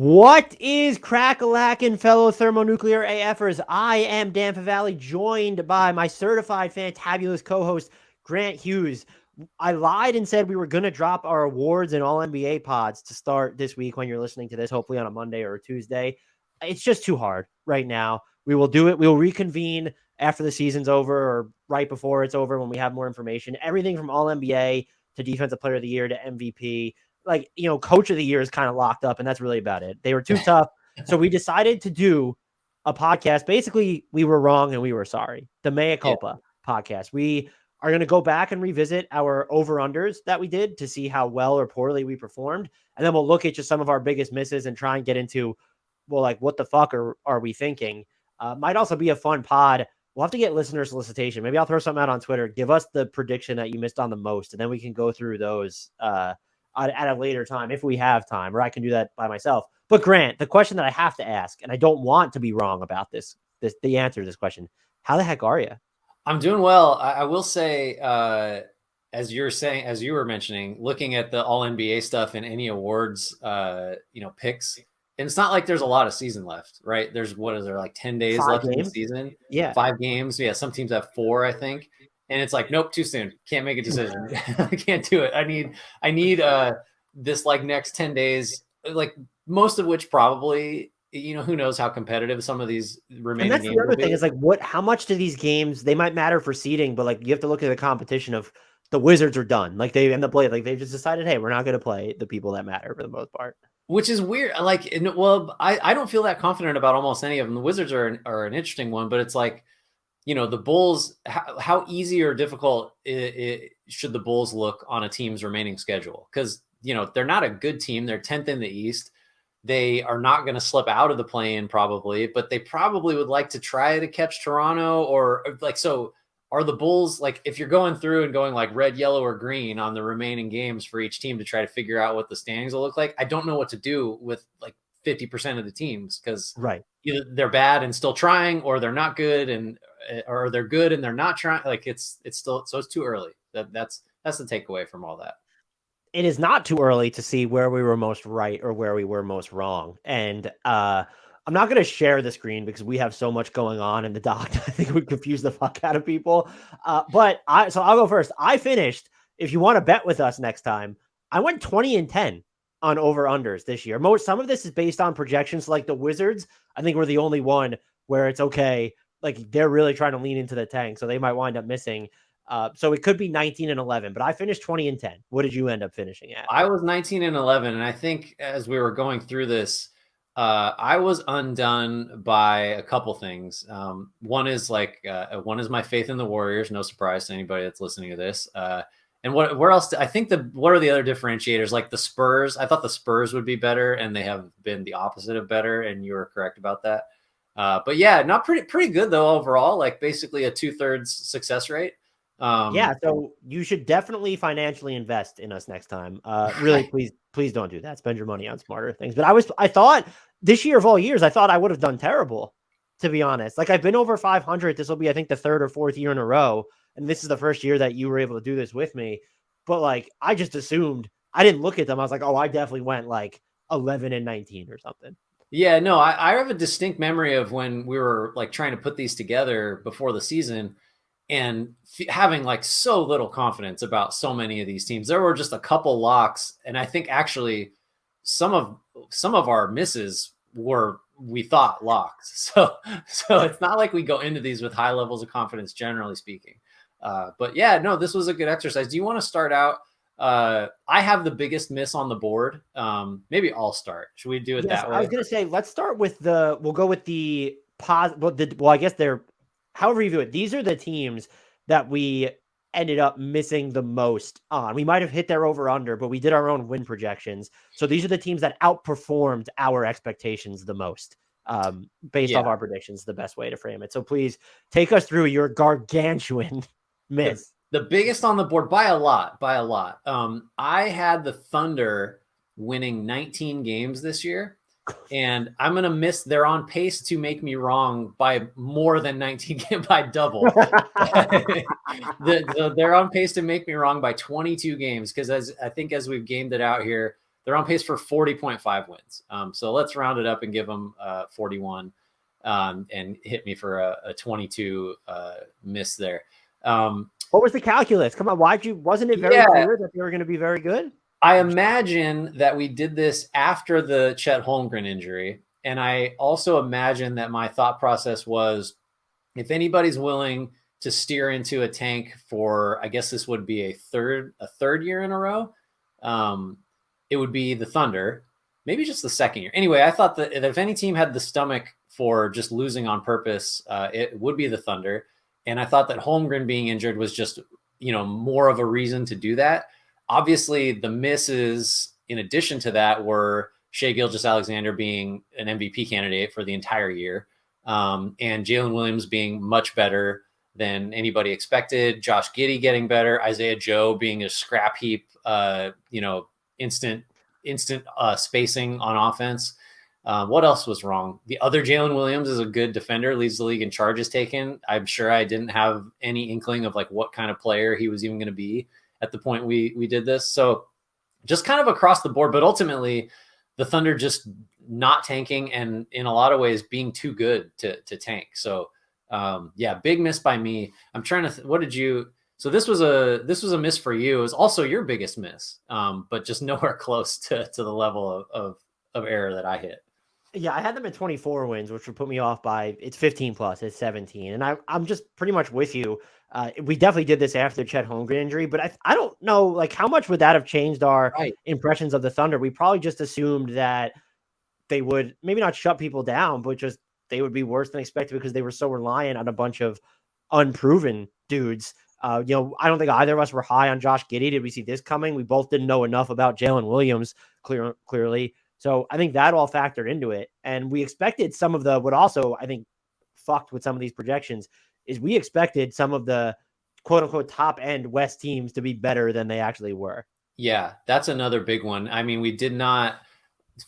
What is crack-a-lackin', fellow thermonuclear AFers? I am Dan Favale, joined by my certified fantabulous co-host, Grant Hughes. I lied and said we were going to drop our awards and all NBA pods to start this week when you're listening to this, hopefully on a Monday or a Tuesday. It's just too hard right now. We will do it. We will reconvene after the season's over or right before it's over when we have more information. Everything from all NBA to Defensive Player of the Year to MVP. Coach of the year is kind of locked up, and that's really about it. They were too tough. So we decided to do a podcast. Basically, we were wrong and we were sorry. The Mea Culpa podcast. We are going to go back and revisit our over-unders that we did to see how well or poorly we performed. And then we'll look at just some of our biggest misses and try and get into, well, like, what the fuck are we thinking? Might also be a fun pod. We'll have to get listener solicitation. Maybe I'll throw something out on Twitter. Give us the prediction that you missed on the most, and then we can go through those at a later time if we have time, or I can do that by myself. But Grant, the question that I have to ask, and I don't want to be wrong about the answer to this question, how the heck are you? I'm doing well. I will say, as you were mentioning, looking at the all NBA stuff and any awards, picks, and it's not like there's a lot of season left, right? There's, like 10 days left in the season? Yeah. 5 games. Yeah. Some teams have 4, I think. And it's like, nope, too soon. Can't make a decision. I can't do it. I need this like next 10 days, like most of which probably, who knows how competitive some of these remaining games will be. And that's the other thing is like, how much do these games, they might matter for seeding, but like you have to look at the competition of the Wizards are done. Like they end up playing, like they've just decided, hey, we're not going to play the people that matter for the most part. Which is weird. Like, I don't feel that confident about almost any of them. The Wizards are an interesting one, but it's like, the Bulls, how easy or difficult should the Bulls look on a team's remaining schedule? Because, they're not a good team. They're 10th in the East. They are not going to slip out of the play-in probably, but they probably would like to try to catch Toronto or like, so are the Bulls, like if you're going through and going like red, yellow, or green on the remaining games for each team to try to figure out what the standings will look like, I don't know what to do with like 50% of the teams because either they're bad and still trying, or they're not good or they're good and they're not trying. Like it's still, so it's too early. That's the takeaway from all that. It is not too early to see where we were most right or where we were most wrong. And I'm not going to share the screen because we have so much going on in the doc. I think it would confuse the fuck out of people. So I'll go first. I finished, if you want to bet with us next time, I went 20-10 on over-unders this year. Some of this is based on projections. Like the Wizards, I think we're the only one where it's okay. Like they're really trying to lean into the tank, so they might wind up missing. So it could be 19-11, but I finished 20-10. What did you end up finishing at? I was 19-11, and I think as we were going through this, I was undone by a couple things. One is my faith in the Warriors. No surprise to anybody that's listening to this. And where else? I think what are the other differentiators? Like the Spurs. I thought the Spurs would be better, and they have been the opposite of better. And you were correct about that. But yeah, not pretty good though overall. Like basically a 2/3 success rate. So you should definitely financially invest in us next time. Really, please don't do that. Spend your money on smarter things. But I thought this year of all years, I thought I would have done terrible, to be honest. Like I've been over 500. This will be, I think, the 3rd or 4th year in a row. And this is the first year that you were able to do this with me. But like, I just assumed, I didn't look at them. I was like, oh, I definitely went like 11-19 or something. Yeah, no, I have a distinct memory of when we were like trying to put these together before the season and having like so little confidence about so many of these teams. There were just a couple locks. And I think actually some of our misses were, we thought, locks. So it's not like we go into these with high levels of confidence, generally speaking. But yeah, no, this was a good exercise. Do you want to start out? I have the biggest miss on the board. Maybe I'll start. Should we do it that way? I was going to say, let's start with we'll go with the positive. Well, I guess however you view it, these are the teams that we ended up missing the most on. We might have hit their over under, but we did our own win projections. So these are the teams that outperformed our expectations the most. Based off our predictions, the best way to frame it. So please take us through your gargantuan miss. The biggest on the board by a lot. I had the Thunder winning 19 games this year, and I'm going to miss. They're on pace to make me wrong by more than 19 games, by double. They're on pace to make me wrong by 22 games because as we've gamed it out here, They're on pace for 40.5 wins. So let's round it up and give them 41 and hit me for a 22 miss there. What was the calculus? Come on, wasn't it very clear that they were going to be very good? I imagine that we did this after the Chet Holmgren injury. And I also imagine that my thought process was, if anybody's willing to steer into a tank for, I guess this would be a third year in a row, it would be the Thunder, maybe just the second year. Anyway, I thought that if any team had the stomach for just losing on purpose, it would be the Thunder. And I thought that Holmgren being injured was just, more of a reason to do that. Obviously, the misses in addition to that were Shai Gilgeous-Alexander being an MVP candidate for the entire year, and Jalen Williams being much better than anybody expected, Josh Giddey getting better, Isaiah Joe being a scrap heap, instant spacing on offense. What else was wrong? The other Jalen Williams is a good defender, leads the league in charges taken. I'm sure I didn't have any inkling of like what kind of player he was even going to be at the point we did this. So just kind of across the board, but ultimately the Thunder just not tanking and in a lot of ways being too good to tank. So big miss by me. I'm trying to, what did you, so this was a miss for you. It was also your biggest miss, but just nowhere close to the level of error that I hit. Yeah, I had them at 24 wins, which would put me off by, it's 15 plus, it's 17. And I'm just pretty much with you. We definitely did this after the Chet Holmgren injury, but I don't know, like, how much would that have changed our impressions of the Thunder? We probably just assumed that they would maybe not shut people down, but just they would be worse than expected because they were so reliant on a bunch of unproven dudes. I don't think either of us were high on Josh Giddey. Did we see this coming? We both didn't know enough about Jalen Williams clearly. So I think that all factored into it. And we expected some of what also I think fucked with some of these projections is we expected some of the quote unquote top end West teams to be better than they actually were. Yeah, that's another big one. I mean, we did not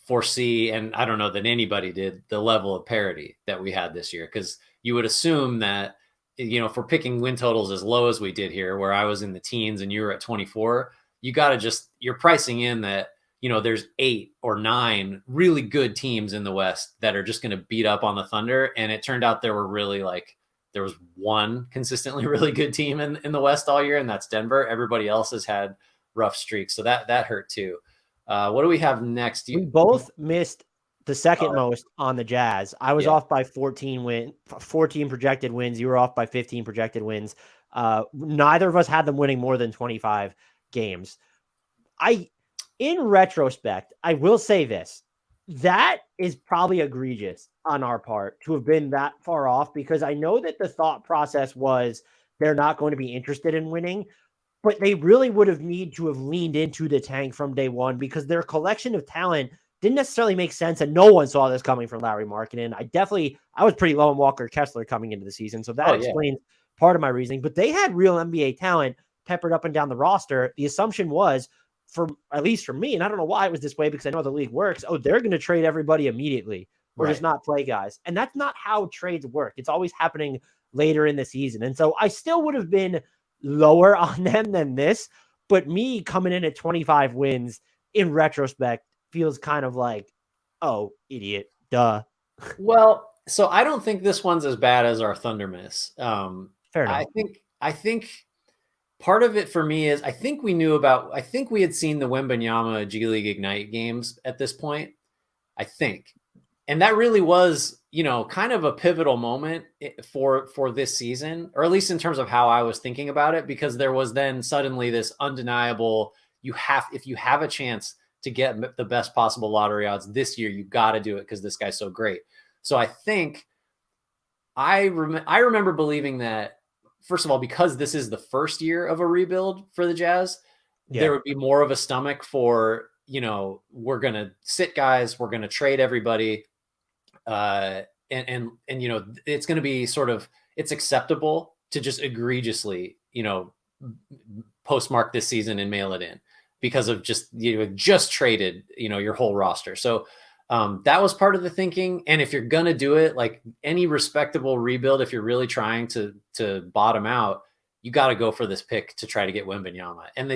foresee, and I don't know that anybody did, the level of parity that we had this year. Because you would assume that, if we're picking win totals as low as we did here, where I was in the teens and you were at 24, you're pricing in that, there's 8 or 9 really good teams in the West that are just going to beat up on the Thunder. And it turned out there was one consistently really good team in the West all year, and that's Denver. Everybody else has had rough streaks. So that hurt too. What do we have next? We both missed the second most on the Jazz. I was off by 14 projected wins. You were off by 15 projected wins. Neither of us had them winning more than 25 games. In retrospect, I will say this. That is probably egregious on our part to have been that far off, because I know that the thought process was they're not going to be interested in winning, but they really would have need to have leaned into the tank from day one because their collection of talent didn't necessarily make sense. And no one saw this coming from Larry Markkinen. I was pretty low on Walker Kessler coming into the season. So that explains part of my reasoning, but they had real NBA talent peppered up and down the roster. The assumption was, at least for me, and I don't know why it was this way because I know the league works, they're going to trade everybody immediately or just not play guys. And that's not how trades work. It's always happening later in the season. And so I still would have been lower on them than this, but me coming in at 25 wins in retrospect feels kind of like, oh, idiot, duh. Well, so I don't think this one's as bad as our Thunder miss. Fair enough. I think part of it for me is I think we had seen the Wembanyama G League Ignite games at this point, I think. And that really was, kind of a pivotal moment for this season, or at least in terms of how I was thinking about it, because there was then suddenly this undeniable, if you have a chance to get the best possible lottery odds this year, you got to do it because this guy's so great. So I think I remember believing that, first of all, because this is the first year of a rebuild for the Jazz, there would be more of a stomach for, we're going to sit guys, we're going to trade everybody. And it's going to be it's acceptable to just egregiously, postmark this season and mail it in because of just traded, your whole roster. So that was part of the thinking. And if you're going to do it, like any respectable rebuild, if you're really trying to bottom out, you got to go for this pick to try to get Wembanyama. And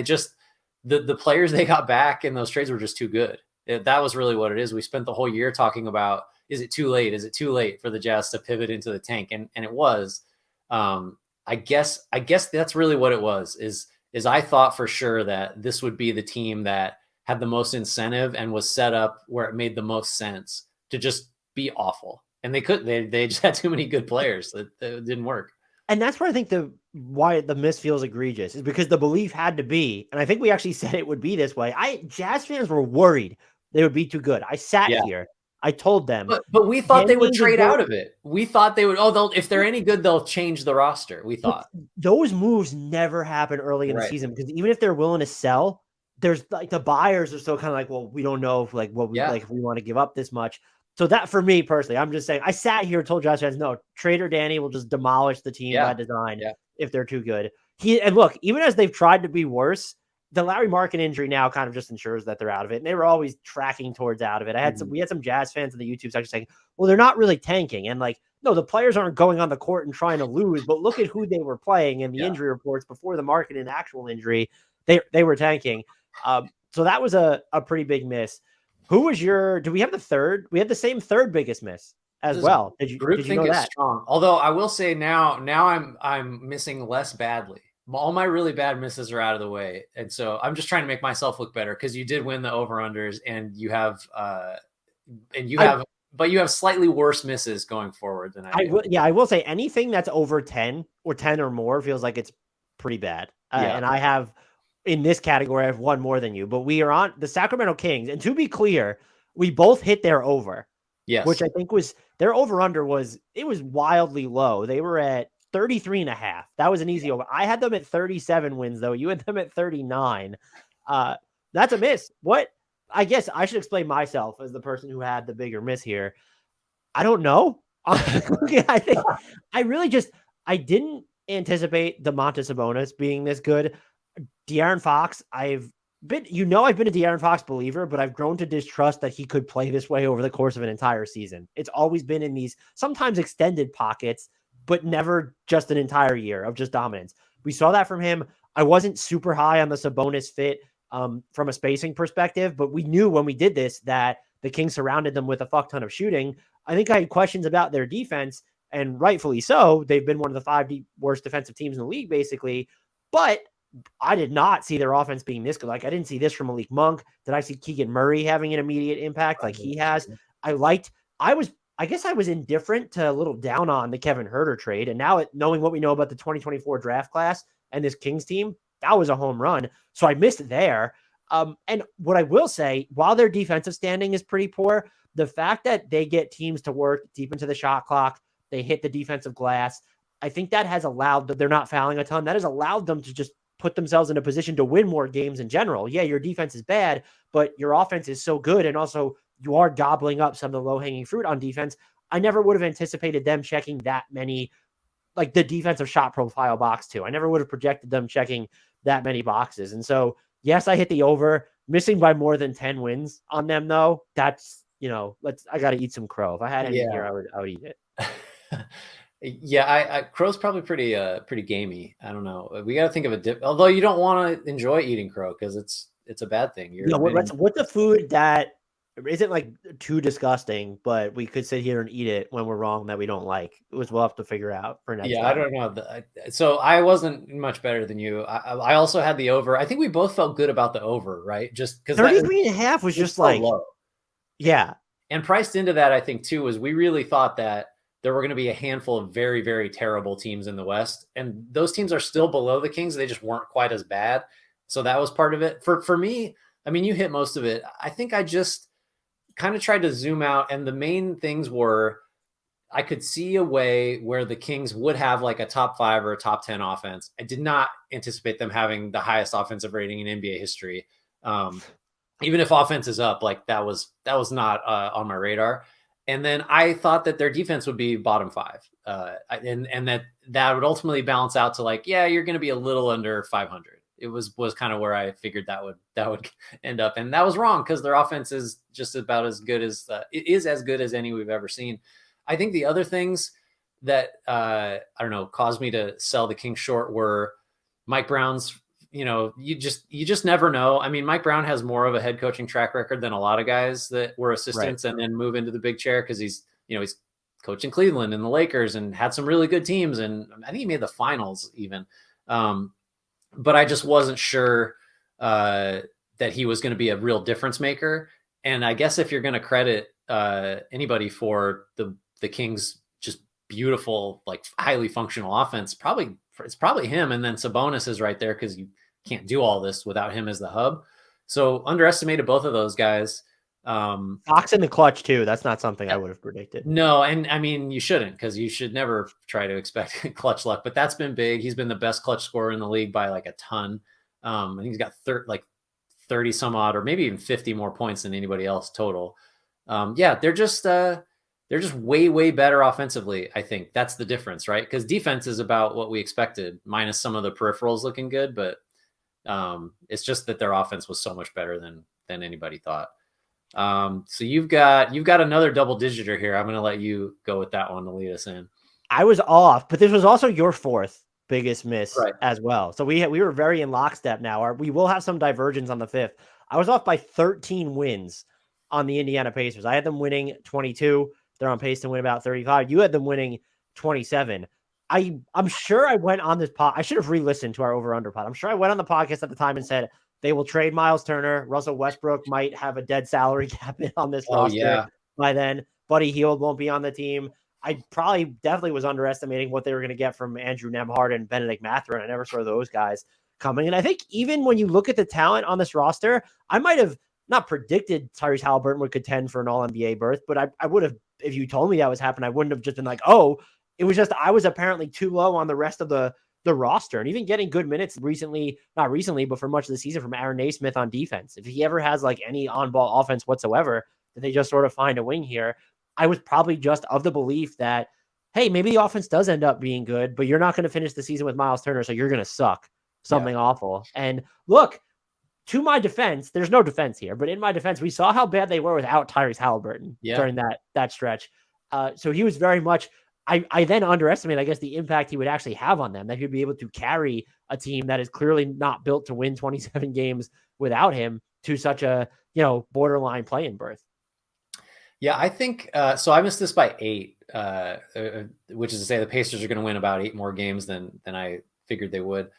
the players they got back in those trades were just too good. That was really what it is. We spent the whole year talking about, is it too late? Is it too late for the Jazz to pivot into the tank? And it was. I guess that's really what it was. Is I thought for sure that this would be the team that had the most incentive and was set up where it made the most sense to just be awful. And they just had too many good players that it didn't work. And that's where I think why the miss feels egregious is because the belief had to be, and I think we actually said it would be this way. Jazz fans were worried they would be too good. I sat here. I told them. But we thought they would trade out of it. We thought they would, if they're any good, they'll change the roster. We thought. Those moves never happen early in the season because even if they're willing to sell, there's like the buyers are still kind of like, well, we don't know if like what we like if we want to give up this much. So that for me personally, I'm just saying I sat here and told Josh fans, no, Trader Danny will just demolish the team by design if they're too good. And look, even as they've tried to be worse, the Larry Markin injury now kind of just ensures that they're out of it. And they were always tracking towards out of it. We had some Jazz fans in the YouTube section saying, well, they're not really tanking. And like, no, the players aren't going on the court and trying to lose, but look at who they were playing and the injury reports before the Markin and actual injury, they were tanking. So that was a pretty big miss. Who was do we have the third? We had the same third biggest miss as well. Did you know that? Strong. Although I will say now I'm missing less badly. All my really bad misses are out of the way. And so I'm just trying to make myself look better because you did win the over-unders and you have but you have slightly worse misses going forward than I do. I will say anything that's over 10 or 10 or more feels like it's pretty bad. And I have in this category, I have one more than you, but we are on the Sacramento Kings. And to be clear, we both hit their over. Yes. Which I think was their over-under was wildly low. They were at 33.5. That was an easy over. I had them at 37 wins, though. You had them at 39. That's a miss. I guess I should explain myself as the person who had the bigger miss here. I don't know. I think I didn't anticipate Domantas Sabonis being this good. De'Aaron Fox, I've been a De'Aaron Fox believer, but I've grown to distrust that he could play this way over the course of an entire season. It's always been in these sometimes extended pockets, but never just an entire year of just dominance. We saw that from him. I wasn't super high on the Sabonis fit from a spacing perspective, but we knew when we did this that the Kings surrounded them with a fuck ton of shooting. I think I had questions about their defense, and rightfully so. They've been one of the 5 worst defensive teams in the league, basically. But I did not see their offense being this good. Like, I didn't see this from Malik Monk. Did I see Keegan Murray having an immediate impact like he has? I guess I was indifferent to a little down on the Kevin Huerter trade. And now knowing what we know about the 2024 draft class and this Kings team, that was a home run. So I missed there. And what I will say, while their defensive standing is pretty poor, the fact that they get teams to work deep into the shot clock, they hit the defensive glass, I think that has allowed that they're not fouling a ton. That has allowed them to just put themselves in a position to win more games in general. Yeah, your defense is bad, but your offense is so good. And also you are gobbling up some of the low-hanging fruit on defense. I never would have anticipated them checking that many, like the defensive shot profile box too. I never would have projected them checking that many boxes. And so, yes, I hit the over. Missing by more than 10 wins on them, though, that's, I got to eat some crow. If I had any here, I would eat it. Yeah, crow's probably pretty gamey. I don't know. We got to think of a dip. Although you don't want to enjoy eating crow because it's a bad thing. What's a food that isn't like too disgusting, but we could sit here and eat it when we're wrong that we don't like? We'll have to figure out for next time. I don't know. So I wasn't much better than you. I also had the over. I think we both felt good about the over, right? Just because 33.5 was just like low. Yeah. And priced into that, I think too, was we really thought that there were going to be a handful of very, very terrible teams in the West. And those teams are still below the Kings. They just weren't quite as bad. So that was part of it. For me, I mean, you hit most of it. I think I just kind of tried to zoom out. And the main things were I could see a way where the Kings would have like a top 5 or a top 10 offense. I did not anticipate them having the highest offensive rating in NBA history. Even if offense is up, like that was not on my radar. And then I thought that their defense would be bottom 5. And that would ultimately balance out to like, yeah, you're going to be a little under 500. It was kind of where I figured that would end up. And that was wrong because their offense is just about as good as it is as good as any we've ever seen. I think the other things that, I don't know, caused me to sell the Kings short were Mike Brown's you just never know. I mean, Mike Brown has more of a head coaching track record than a lot of guys that were assistants and then move into the big chair because he's coaching Cleveland and the Lakers and had some really good teams. And I think he made the finals even. But I just wasn't sure that he was going to be a real difference maker. And I guess if you're going to credit anybody for the Kings just beautiful, like highly functional offense, it's probably him. And then Sabonis is right there because you can't do all this without him as the hub. So underestimated both of those guys. Fox in the clutch too. That's not something I would have predicted. No, and I mean you shouldn't, because you should never try to expect clutch luck. But that's been big. He's been the best clutch scorer in the league by like a ton. I think he's got 30 some odd, or maybe even 50 more points than anybody else total. They're just way better offensively. I think that's the difference, right? Because defense is about what we expected, minus some of the peripherals looking good, but it's just that their offense was so much better than anybody thought. So you've got another double digiter here. I'm going to let you go with that one to lead us in. I was off, but this was also your fourth biggest miss as well. So we were very in lockstep now. We will have some divergence on the fifth. I was off by 13 wins on the Indiana Pacers. I had them winning 22. They're on pace to win about 35. You had them winning 27. I'm sure I went on this pod. I should have re-listened to our over-under pod. I'm sure I went on the podcast at the time and said they will trade Miles Turner. Russell Westbrook might have a dead salary cap on this roster by then. Buddy Hield won't be on the team. I definitely was underestimating what they were going to get from Andrew Nembhard and Benedict Mathurin. I never saw those guys coming. And I think even when you look at the talent on this roster, I might have not predicted Tyrese Halliburton would contend for an All-NBA berth, but I would have, if you told me that was happening, I wouldn't have just been like, oh, it was just, I was apparently too low on the rest of the roster. And even getting good minutes not recently, but for much of the season from Aaron Naismith on defense. If he ever has like any on-ball offense whatsoever, that they just sort of find a wing here. I was probably just of the belief that, hey, maybe the offense does end up being good, but you're not going to finish the season with Miles Turner, so you're going to suck something awful. And look, to my defense, there's no defense here, but in my defense, we saw how bad they were without Tyrese Halliburton during that stretch. So he was very much, I then underestimate, I guess, the impact he would actually have on them, that he'd be able to carry a team that is clearly not built to win 27 games without him to such a, borderline play-in berth. Yeah, I think so. I missed this by 8, which is to say the Pacers are going to win about 8 more games than I figured they would.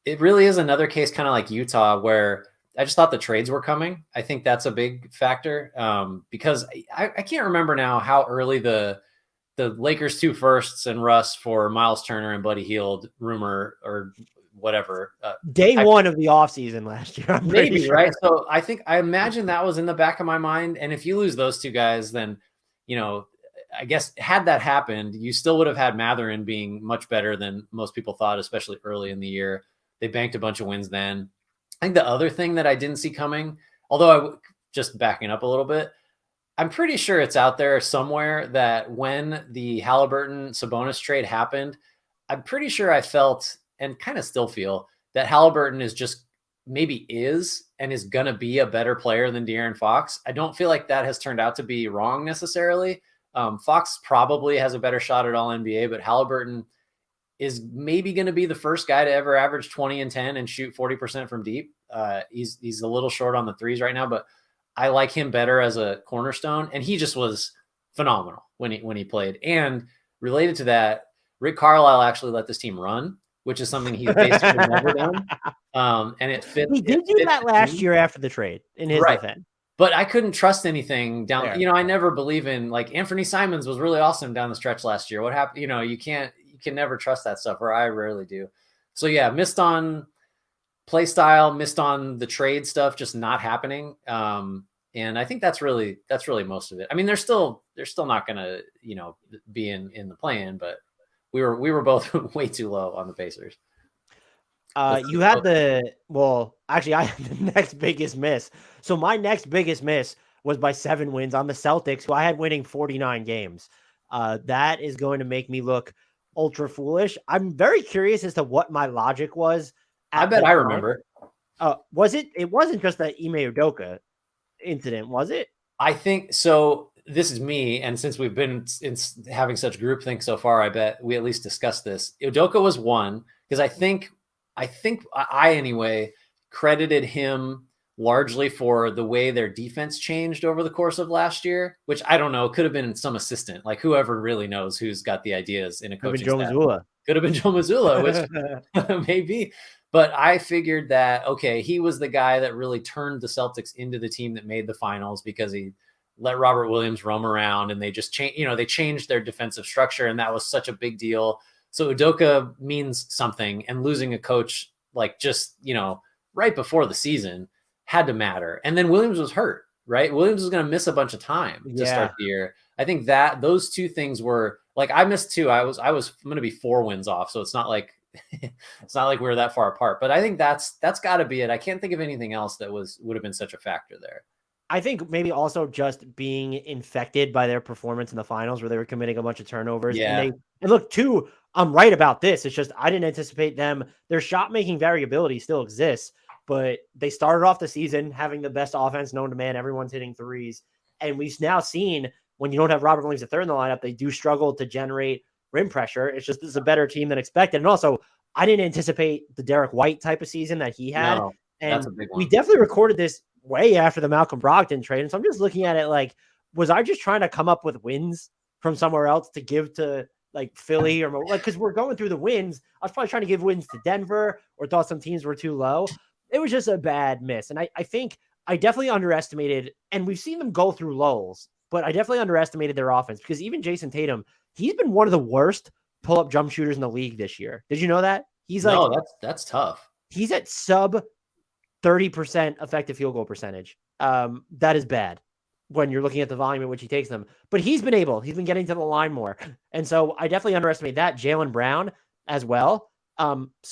It really is another case, kind of like Utah, where I just thought the trades were coming. I think that's a big factor because I can't remember now how early the Lakers 2 firsts and Russ for Miles Turner and Buddy Hield rumor or whatever. Day one of the offseason last year. Maybe, sure. Right? So I imagine that was in the back of my mind. And if you lose those 2 guys, then, I guess had that happened, you still would have had Mathurin being much better than most people thought, especially early in the year. They banked a bunch of wins then. I think the other thing that I didn't see coming, although just backing up a little bit, I'm pretty sure it's out there somewhere that when the Halliburton Sabonis trade happened, I'm pretty sure I felt and kind of still feel that Halliburton is going to be a better player than De'Aaron Fox. I don't feel like that has turned out to be wrong necessarily. Fox probably has a better shot at All-NBA, but Halliburton is maybe going to be the first guy to ever average 20 and 10 and shoot 40% from deep. He's a little short on the threes right now, but I like him better as a cornerstone. And he just was phenomenal when he played. And related to that, Rick Carlisle actually let this team run, which is something he's basically never done. And it fit. He did do that last year after the trade in his defense. But I couldn't trust anything down. Fair. I never believe in, like, Anthony Simons was really awesome down the stretch last year. What happened? You can never trust that stuff, or I rarely do. So yeah, missed on play style, missed on the trade stuff, just not happening. And I think that's really most of it. I mean, they're still not going to, be in the plan, but we were both way too low on the Pacers. You had actually I had the next biggest miss. So my next biggest miss was by 7 wins on the Celtics, who I had winning 49 games. That is going to make me look ultra foolish. I'm very curious as to what my logic was. I bet I remember. Was it? It wasn't just that Ime Udoka incident, was it? I think so. This is me, and since we've been having such groupthink so far, I bet we at least discussed this. Udoka was one, because I think I think I anyway credited him largely for the way their defense changed over the course of last year, which I don't know, could have been some assistant, like whoever really knows who's got the ideas in a Could have been coaching Joe staff. Mazzulla. Could have been Joe Mazzulla, which maybe. But I figured that, okay, he was the guy that really turned the Celtics into the team that made the finals because he let Robert Williams roam around and they just they changed their defensive structure. And that was such a big deal. So Udoka means something, and losing a coach like just, right before the season had to matter. And then Williams was hurt, right? Williams was going to miss a bunch of time to start the year. I think that those two things were like, I missed two. I'm going to be 4 wins off. So it's not like we're that far apart, but I think that's gotta be it. I can't think of anything else that would have been such a factor there. I think maybe also just being infected by their performance in the finals where they were committing a bunch of turnovers. Yeah. And look, too, I'm right about this. It's just I didn't anticipate them. Their shot making variability still exists, but they started off the season having the best offense known to man. Everyone's hitting threes. And we've now seen when you don't have Robert Williams III in the lineup, they do struggle to generate rim pressure. It's just this is a better team than expected. And also, I didn't anticipate the Derek White type of season that he had. No, and that's a big one. We definitely recorded this way after the Malcolm Brogdon trade. And so I'm just looking at it like, was I just trying to come up with wins from somewhere else to give to like Philly or like, because we're going through the wins. I was probably trying to give wins to Denver or thought some teams were too low. It was just a bad miss. And I think I definitely underestimated, and we've seen them go through lulls, but I definitely underestimated their offense because even Jason Tatum, he's been one of the worst pull-up jump shooters in the league this year. Did you know that? That's tough. He's at sub 30% effective field goal percentage. That is bad when you're looking at the volume in which he takes them. But he's been getting to the line more. And so I definitely underestimate that. Jaylen Brown as well. This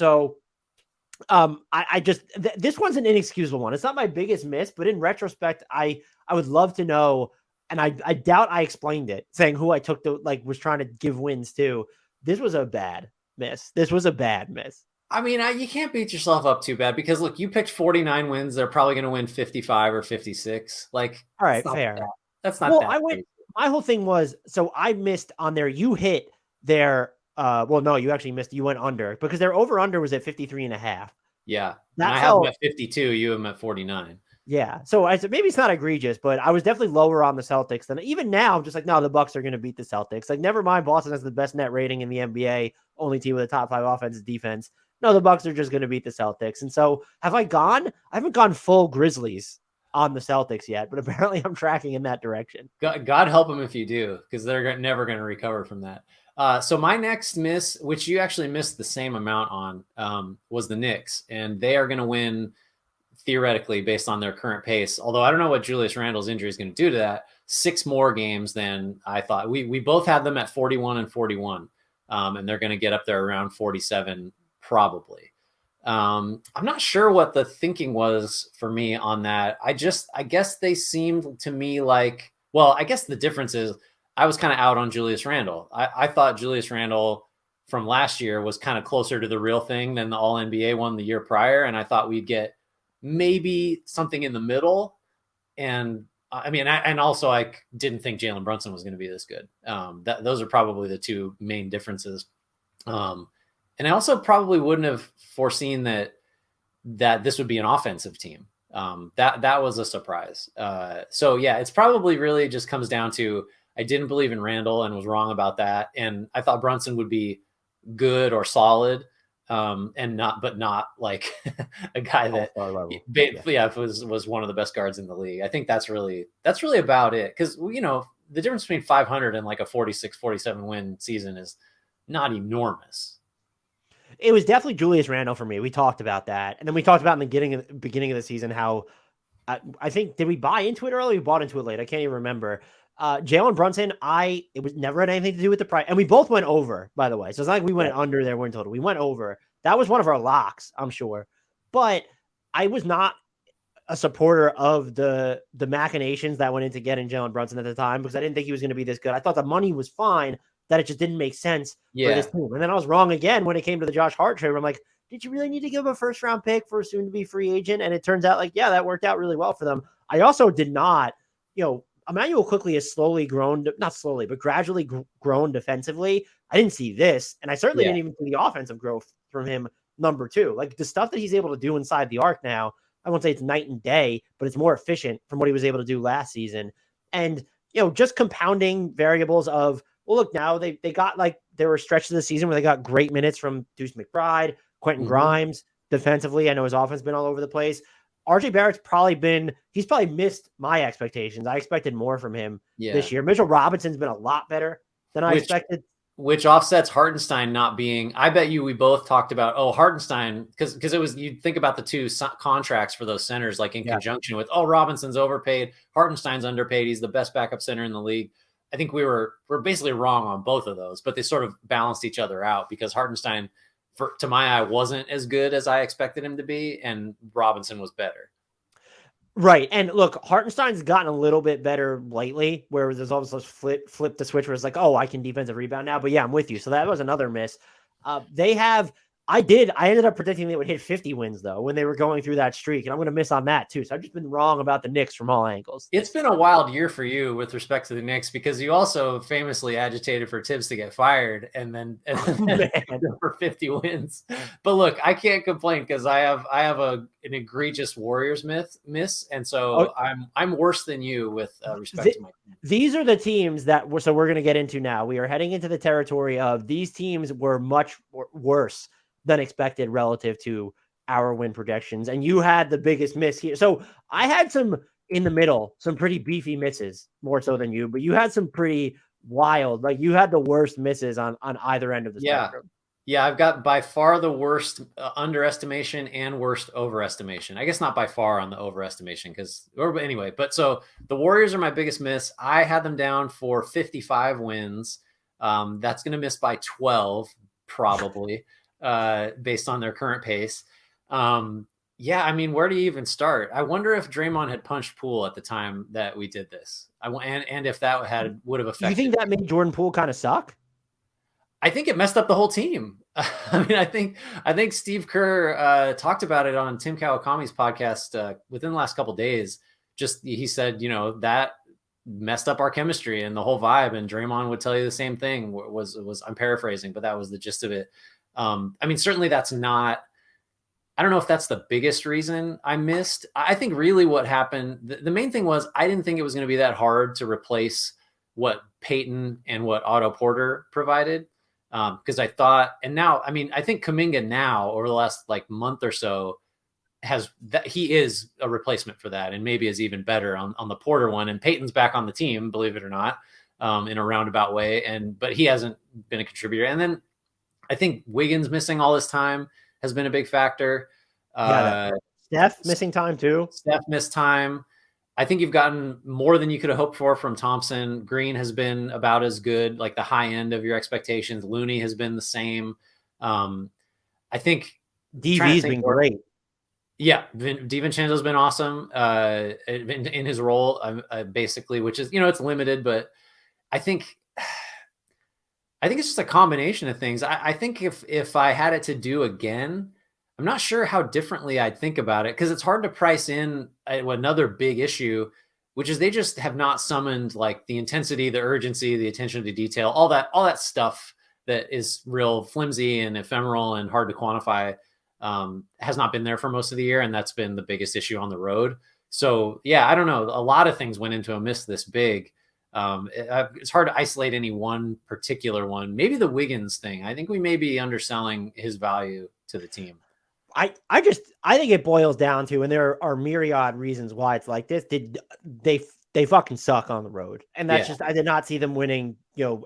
one's an inexcusable one. It's not my biggest miss, but in retrospect, I would love to know, and I doubt I explained it, saying who I took was trying to give wins to. This was a bad miss. I mean, you can't beat yourself up too bad because look, you picked 49 wins. They're probably going to win 55 or 56. Like, all right, fair. That's not that. My whole thing was, so I missed on there. You hit their, no, you actually missed. You went under because their over under was at 53.5. Yeah. I have them at 52. You have them at 49. Yeah. So I said, maybe it's not egregious, but I was definitely lower on the Celtics than even now. I'm just like, no, the Bucks are going to beat the Celtics. Like, never mind. Boston has the best net rating in the NBA, only team with a top 5 offensive defense. No, the Bucks are just going to beat the Celtics. And so I haven't gone full Grizzlies on the Celtics yet, but apparently I'm tracking in that direction. God help them if you do, because they're never going to recover from that. So my next miss, which you actually missed the same amount on, was the Knicks, and they are going to win theoretically based on their current pace. Although I don't know what Julius Randle's injury is going to do to that. 6 more games than I thought. We both had them at 41 and 41, and they're going to get up there around 47 probably. I'm not sure what the thinking was for me on that. I guess they seemed to me like, well, I guess the difference is I was kind of out on Julius Randle. I thought Julius Randle from last year was kind of closer to the real thing than the All NBA one the year prior. And I thought we'd get maybe something in the middle. And I mean, and also I didn't think Jalen Brunson was going to be this good. Those are probably the two main differences. And I also probably wouldn't have foreseen that this would be an offensive team. That was a surprise. So yeah, it's probably really just comes down to, I didn't believe in Randle and was wrong about that. And I thought Brunson would be good or solid, and not like a guy that was one of the best guards in the league. I think that's really about it. Cause the difference between 500 and like a 46, 47 win season is not enormous. It was definitely Julius Randle for me. We talked about that. And then we talked about in the beginning of the season how I think, did we buy into it early? We bought into it late. I can't even remember. Jalen Brunson, it was never had anything to do with the price. And we both went over, by the way. So it's not like we went under there, win total. We went over. That was one of our locks, I'm sure. But I was not a supporter of the machinations that went into getting Jalen Brunson at the time because I didn't think he was going to be this good. I thought the money was fine, that it just didn't make sense for this team. And then I was wrong again when it came to the Josh Hart trade. Where I'm like, did you really need to give him a first-round pick for a soon-to-be free agent? And it turns out, like, yeah, that worked out really well for them. I also did not, Emmanuel Quickley has slowly grown, not slowly, but gradually grown defensively. I didn't see this, and I certainly didn't even see the offensive growth from him number 2. Like the stuff that he's able to do inside the arc now, I won't say it's night and day, but it's more efficient from what he was able to do last season. And, just compounding variables of, well, look, now they got like, there were stretches of the season where they got great minutes from Deuce McBride, Quentin Grimes. Defensively, I know his offense has been all over the place. RJ Barrett's he's probably missed my expectations. I expected more from him this year. Mitchell Robinson's been a lot better than I expected. Which offsets Hartenstein not being, I bet you we both talked about, Hartenstein, because it was, you'd think about the 2 contracts for those centers, like in conjunction with, Robinson's overpaid, Hartenstein's underpaid, he's the best backup center in the league. I think we're basically wrong on both of those, but they sort of balanced each other out because Hartenstein, to my eye, wasn't as good as I expected him to be, and Robinson was better. Right. And look, Hartenstein's gotten a little bit better lately, where there's almost this flip the switch where it's like, I can defensive rebound now. But yeah, I'm with you. So that was another miss. I ended up predicting they would hit 50 wins though, when they were going through that streak. And I'm going to miss on that too. So I've just been wrong about the Knicks from all angles. It's been a wild year for you with respect to the Knicks, because you also famously agitated for Tibbs to get fired and then for 50 wins. But look, I can't complain because I have an egregious Warriors miss. And so I'm worse than you with respect to my team. These are the teams that we're going to get into now. We are heading into the territory of these teams were much worse than expected relative to our win projections. And you had the biggest miss here. So I had some in the middle, some pretty beefy misses, more so than you, but you had some pretty wild, like you had the worst misses on either end of the spectrum. Yeah, I've got by far the worst underestimation and worst overestimation. I guess not by far on the overestimation anyway, but so the Warriors are my biggest miss. I had them down for 55 wins. That's going to miss by 12 probably. Based on their current pace. I mean, where do you even start? I wonder if Draymond had punched Poole at the time that we did this. And if that would have affected. Do you think that made Jordan Poole kind of suck? I think it messed up the whole team. I mean, I think Steve Kerr talked about it on Tim Kawakami's podcast within the last couple of days. He said, that messed up our chemistry and the whole vibe. And Draymond would tell you the same thing. Was I'm paraphrasing, but that was the gist of it. I mean, certainly that's not, I don't know if that's the biggest reason I missed. I think really what happened, the main thing was I didn't think it was going to be that hard to replace what Peyton and what Otto Porter provided. Because I thought, and now, I mean, I think Kuminga now over the last month or so he is a replacement for that and maybe is even better on the Porter one. And Peyton's back on the team, believe it or not, in a roundabout way. But he hasn't been a contributor. And then I think Wiggins missing all this time has been a big factor. Steph missing time too. Steph missed time. I think you've gotten more than you could have hoped for from Thompson. Green has been about as good, like the high end of your expectations. Looney has been the same. I think DV's been great. Yeah, DiVincenzo's been awesome in his role, basically, which is, it's limited, but I think it's just a combination of things. I think if I had it to do again, I'm not sure how differently I'd think about it, because it's hard to price in another big issue, which is they just have not summoned the intensity, the urgency, the attention to detail, all that stuff that is real flimsy and ephemeral and hard to quantify, has not been there for most of the year. And that's been the biggest issue on the road. So yeah, I don't know. A lot of things went into a miss this big. It's hard to isolate any one particular one. Maybe the Wiggins thing. I think we may be underselling his value to the team. I think it boils down to, and there are myriad reasons why it's like this. They fucking suck on the road. And that's just, I did not see them winning,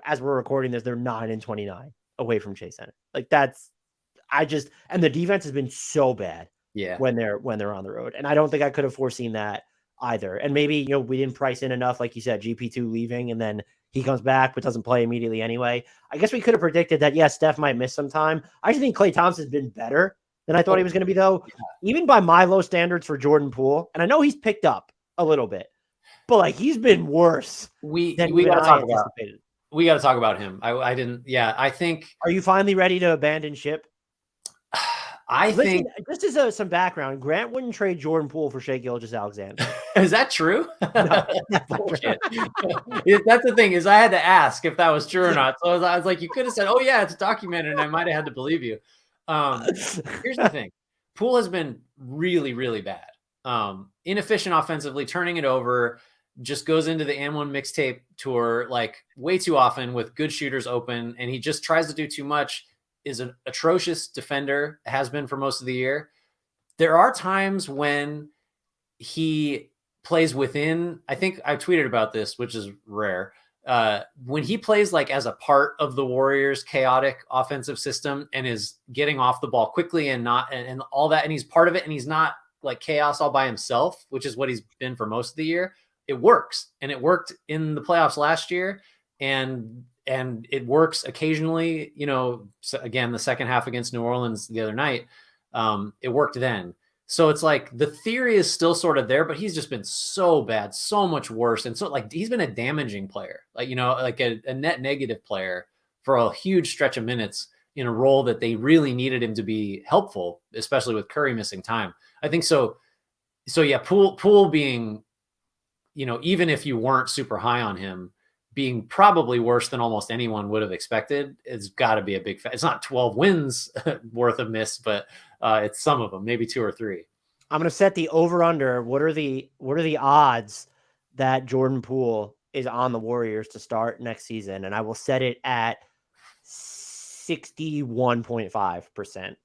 as we're recording this, they're 9-29 away from Chase Center. And the defense has been so bad when they're on the road. And I don't think I could have foreseen that either. And maybe, we didn't price in enough, like you said, GP2 leaving, and then he comes back, but doesn't play immediately anyway. I guess we could have predicted that, yes, Steph might miss some time. I actually think Klay Thompson's been better than I thought he was going to be, though, even by my low standards for Jordan Poole. And I know he's picked up a little bit, but he's been worse. We got to talk about. We got to talk about him. I didn't. Yeah, I think. Are you finally ready to abandon ship? I think just as some background, Grant wouldn't trade Jordan Poole for Shai Gilgeous-Alexander. Is that true? No, that's the thing, is I had to ask if that was true or not. So I was like, you could have said, "Oh yeah, it's documented," and I might have had to believe you. Here's the thing. Poole has been really, really bad. Inefficient offensively, turning it over, just goes into the And1 mixtape tour like way too often with good shooters open, and he just tries to do too much, is an atrocious defender, has been for most of the year. There are times when he plays within, I think I tweeted about this, which is rare. When he plays like as a part of the Warriors' chaotic offensive system and is getting off the ball quickly and not and all that, and he's part of it, and he's not like chaos all by himself, which is what he's been for most of the year. It works, and it worked in the playoffs last year, and it works occasionally. You know, again, the second half against New Orleans the other night, it worked then. So it's like the theory is still sort of there, but he's just been so bad, so much worse. And so like he's been a damaging player, like, you know, like a net negative player for a huge stretch of minutes in a role that they really needed him to be helpful, especially with Curry missing time. I think so. So yeah, Poole being, you know, even if you weren't super high on him, being probably worse than almost anyone would have expected, it's got to be a big, it's not 12 wins worth of miss, but it's some of them, maybe 2 or 3. I'm going to set the over under. What are the odds that Jordan Poole is on the Warriors to start next season? And I will set it at 61.5%.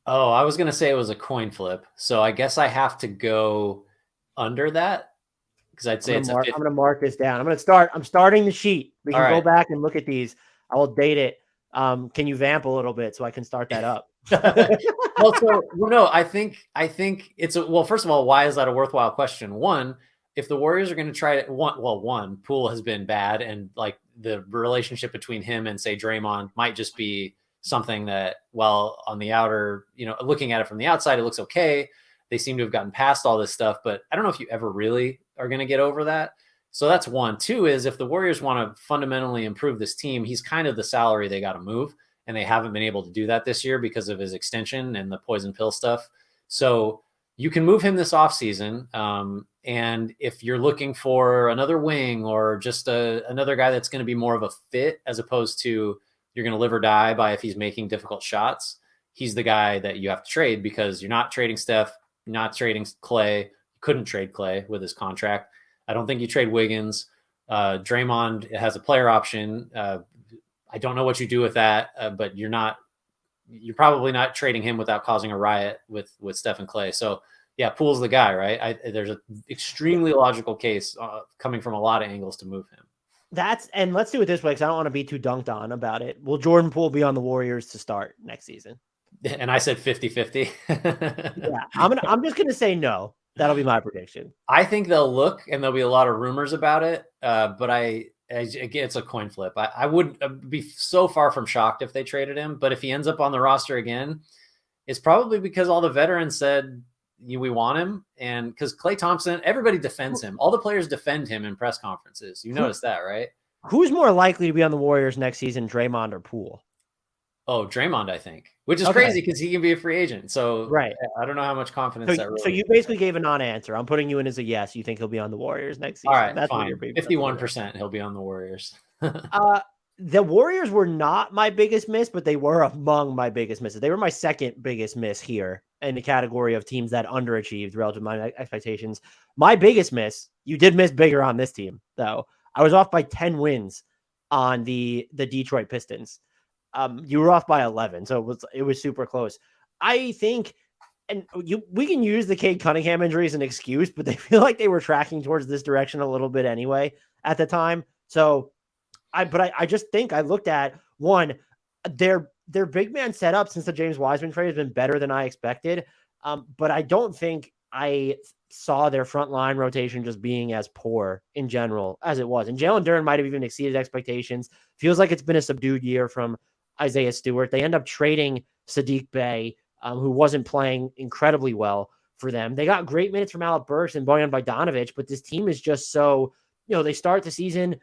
Oh, I was going to say it was a coin flip. So I guess I have to go under that, because I'd say I'm going to mark this down. I'm starting the sheet. We can go back and look at these. I will date it. Can you vamp a little bit so I can start that up? No, I think it's first of all, why is that a worthwhile question? One, if the Warriors are going to try to one, Poole has been bad, and like the relationship between him and say Draymond might just be something that, well, on the outer, you know, looking at it from the outside, it looks okay. They seem to have gotten past all this stuff, but I don't know if you ever really are going to get over that. So that's one. Two is, if the Warriors want to fundamentally improve this team, he's kind of the salary they got to move. And they haven't been able to do that this year because of his extension and the poison pill stuff. So you can move him this offseason. And if you're looking for another wing or just another guy that's going to be more of a fit, as opposed to you're going to live or die by if he's making difficult shots, he's the guy that you have to trade, because you're not trading Steph, you're not trading Clay. You couldn't trade Clay with his contract. I don't think you trade Wiggins. Draymond has a player option. I don't know what you do with that, but you're probably not trading him without causing a riot with Steph and Clay. So yeah, Poole's the guy, right? There's an extremely logical case coming from a lot of angles to move him. And let's do it this way, because I don't want to be too dunked on about it. Will Jordan Poole be on the Warriors to start next season? And I said 50-50. Yeah, I'm just gonna say no. That'll be my prediction. I think they'll look, and there'll be a lot of rumors about it. But again, it's a coin flip. I would be so far from shocked if they traded him, but if he ends up on the roster again, it's probably because all the veterans said, we want him. And because Klay Thompson, everybody defends him. All the players defend him in press conferences. You notice that, right? Who's more likely to be on the Warriors next season, Draymond or Poole? Oh, Draymond, I think, which is crazy because he can be a free agent. So right. I don't know how much confidence that really. So you basically gave a non-answer. I'm putting you in as a yes. You think he'll be on the Warriors next season? All right, that's fine. 51% he'll be on the Warriors. The Warriors were not my biggest miss, but they were among my biggest misses. They were my second biggest miss here in the category of teams that underachieved relative to my expectations. My biggest miss, you did miss bigger on this team, though. I was off by 10 wins on the Detroit Pistons. You were off by 11, so it was super close. I think, and we can use the Cade Cunningham injury as an excuse, but they feel like they were tracking towards this direction a little bit anyway at the time. So I just think I looked at one, their big man setup since the James Wiseman trade has been better than I expected. But I don't think I saw their front line rotation just being as poor in general as it was. And Jalen Duren might have even exceeded expectations. Feels like it's been a subdued year from Isaiah Stewart. They end up trading Sadiq Bey, who wasn't playing incredibly well for them. They got great minutes from Alec Burks and Bojan Bogdanovic, but this team is just so, they start the season,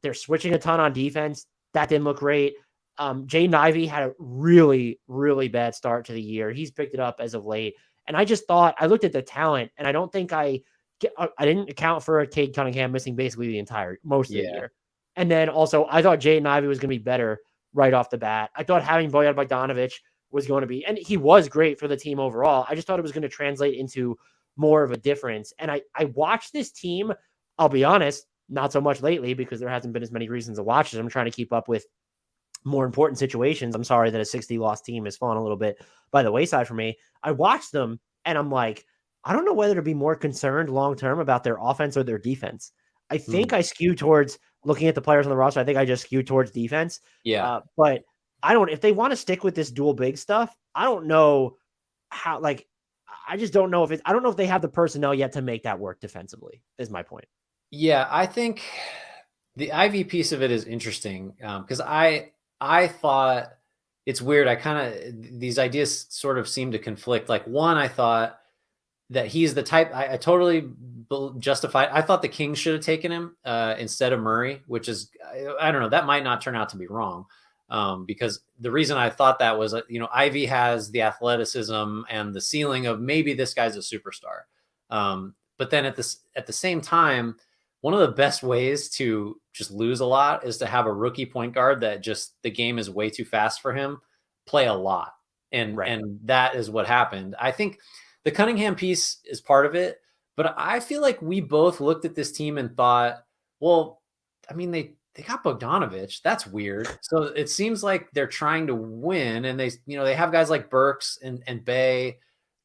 they're switching a ton on defense. That didn't look great. Jaden Ivey had a really, really bad start to the year. He's picked it up as of late. And I just thought, I looked at the talent, and I don't think I didn't account for Cade Cunningham missing basically most of the year. And then also, I thought Jaden Ivey was going to be better right off the bat. I thought having Bojan Bogdanovic was going to be. And he was great for the team overall. I just thought it was going to translate into more of a difference. And I watched this team, I'll be honest, not so much lately because there hasn't been as many reasons to watch it. I'm trying to keep up with more important situations. I'm sorry that a 60-loss team has fallen a little bit by the wayside for me. I watched them and I'm like, I don't know whether to be more concerned long-term about their offense or their defense. I think I skew towards looking at the players on the roster. I think I just skew towards defense. Yeah. But if they want to stick with this dual big stuff, I don't know how, I just don't know I don't know if they have the personnel yet to make that work defensively, is my point. Yeah. I think the IV piece of it is interesting because I thought it's weird. These ideas sort of seem to conflict. Like one, I thought that he's the type I totally justified. I thought the Kings should have taken him instead of Murray, which is, I don't know, that might not turn out to be wrong. Because the reason I thought that was, Ivy has the athleticism and the ceiling of maybe this guy's a superstar. But then at the same time, one of the best ways to just lose a lot is to have a rookie point guard that just the game is way too fast for him, play a lot. And that is what happened. I think the Cunningham piece is part of it, but I feel like we both looked at this team and thought, well, I mean, they got Bogdanovich. That's weird. So it seems like they're trying to win, and they have guys like Burks and Bay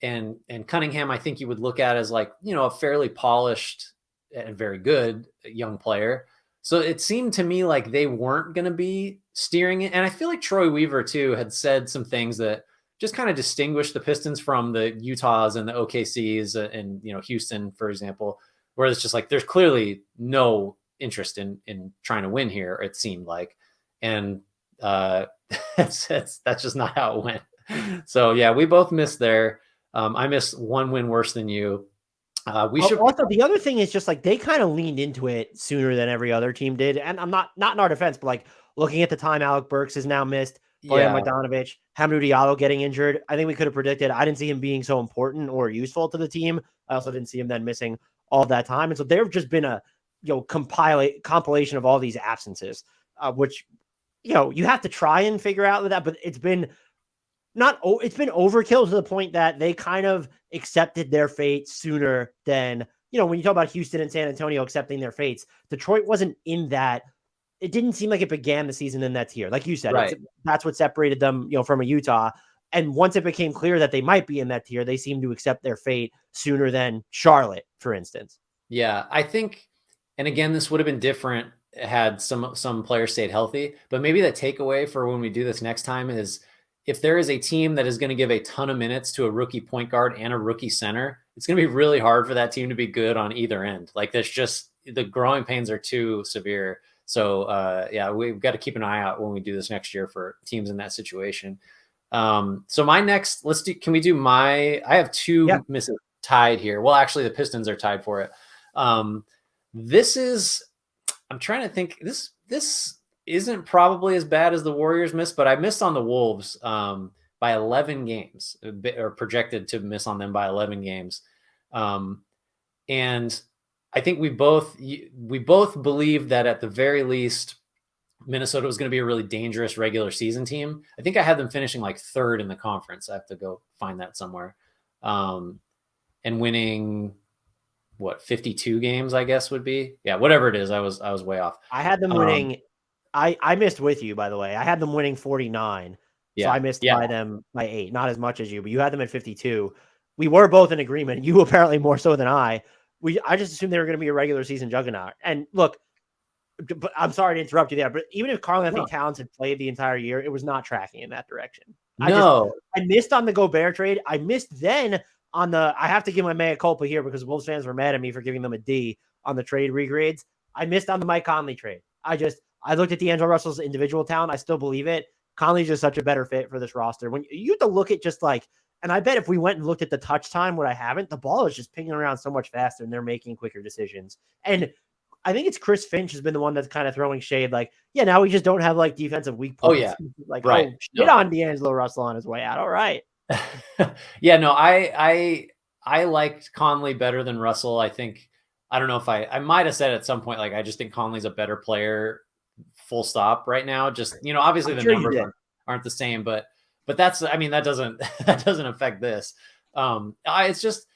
and Cunningham. I think you would look at as like, a fairly polished and very good young player. So it seemed to me like they weren't going to be steering it. And I feel like Troy Weaver too had said some things that just kind of distinguish the Pistons from the Utahs and the OKCs and, Houston, for example, where it's just like, there's clearly no interest in trying to win here. It seemed like, and that's just not how it went. So yeah, we both missed there. I missed one win worse than you. Also, the other thing is just like they kind of leaned into it sooner than every other team did. And I'm not in our defense, but like looking at the time Alec Burks is now missed, Bojan Bogdanovic, Hamidou Diallo getting injured. I think we could have predicted. I didn't see him being so important or useful to the team. I also didn't see him then missing all that time. And so there have just been a compilation of all these absences, which you have to try and figure out that, but it's been overkill to the point that they kind of accepted their fate sooner than, when you talk about Houston and San Antonio accepting their fates, Detroit wasn't in that. It didn't seem like it began the season in that tier. Like you said, right. That's what separated them, from a Utah. And once it became clear that they might be in that tier, they seemed to accept their fate sooner than Charlotte, for instance. Yeah, I think, and again, this would have been different had some players stayed healthy, but maybe the takeaway for when we do this next time is if there is a team that is going to give a ton of minutes to a rookie point guard and a rookie center, it's going to be really hard for that team to be good on either end. Like there's just the growing pains are too severe. So yeah, we've got to keep an eye out when we do this next year for teams in that situation. So my next, can we do I have two misses tied here. Well, actually the Pistons are tied for it. I'm trying to think, this isn't probably as bad as the Warriors missed, but I missed on the Wolves by 11 games, or projected to miss on them by 11 games. And I think we both believe that at the very least, Minnesota was going to be a really dangerous regular season team. I think I had them finishing like third in the conference. I have to go find that somewhere. And winning 52 games, I guess would be. Yeah, whatever it is. I was way off. I had them winning. I missed with you, by the way. I had them winning 49. So I missed by 8, not as much as you, but you had them at 52. We were both in agreement. You apparently more so than I. I just assumed they were going to be a regular season juggernaut. And look, but I'm sorry to interrupt you there, but even if Karl-Anthony Towns had played the entire year, it was not tracking in that direction. I missed on the Gobert trade. I missed then on I have to give my mea culpa here because Wolves fans were mad at me for giving them a D on the trade regrades. I missed on the Mike Conley trade. I looked at D'Angelo Russell's individual talent. I still believe it. Conley's just such a better fit for this roster. When you have to look at just like, and I bet if we went and looked at the touch time, what I haven't, the ball is just pinging around so much faster and they're making quicker decisions. And I think it's Chris Finch has been the one that's kind of throwing shade. Like, now we just don't have like defensive weak points. Oh yeah. Like, shit on D'Angelo Russell on his way out. All right. Yeah, no, I liked Conley better than Russell. I think, I don't know if I might have said at some point, like, I just think Conley's a better player, full stop right now. Just, obviously the numbers aren't the same, but but that's, I mean, that doesn't that doesn't affect this. It's just,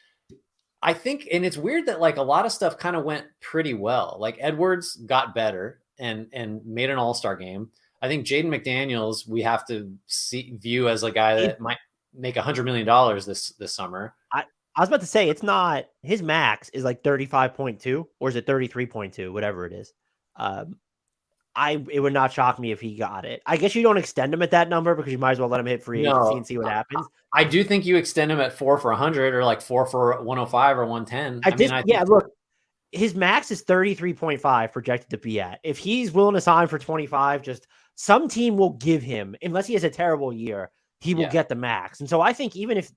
I think, and it's weird that like a lot of stuff kind of went pretty well. Like Edwards got better and made an All-Star game. I think Jaden McDaniels we have to view as a guy that might make $100 million this summer. I was about to say it's not his max is like 35.2 or is it 33.2, whatever it is. It would not shock me if he got it. I guess you don't extend him at that number because you might as well let him hit free agency and see what happens. I do think you extend him at 4 for 100 or like 4 for 105 or 110. I think look, his max is 33.5 projected to be at. If he's willing to sign for 25, just some team will give him, unless he has a terrible year, he will get the max. And so I think even if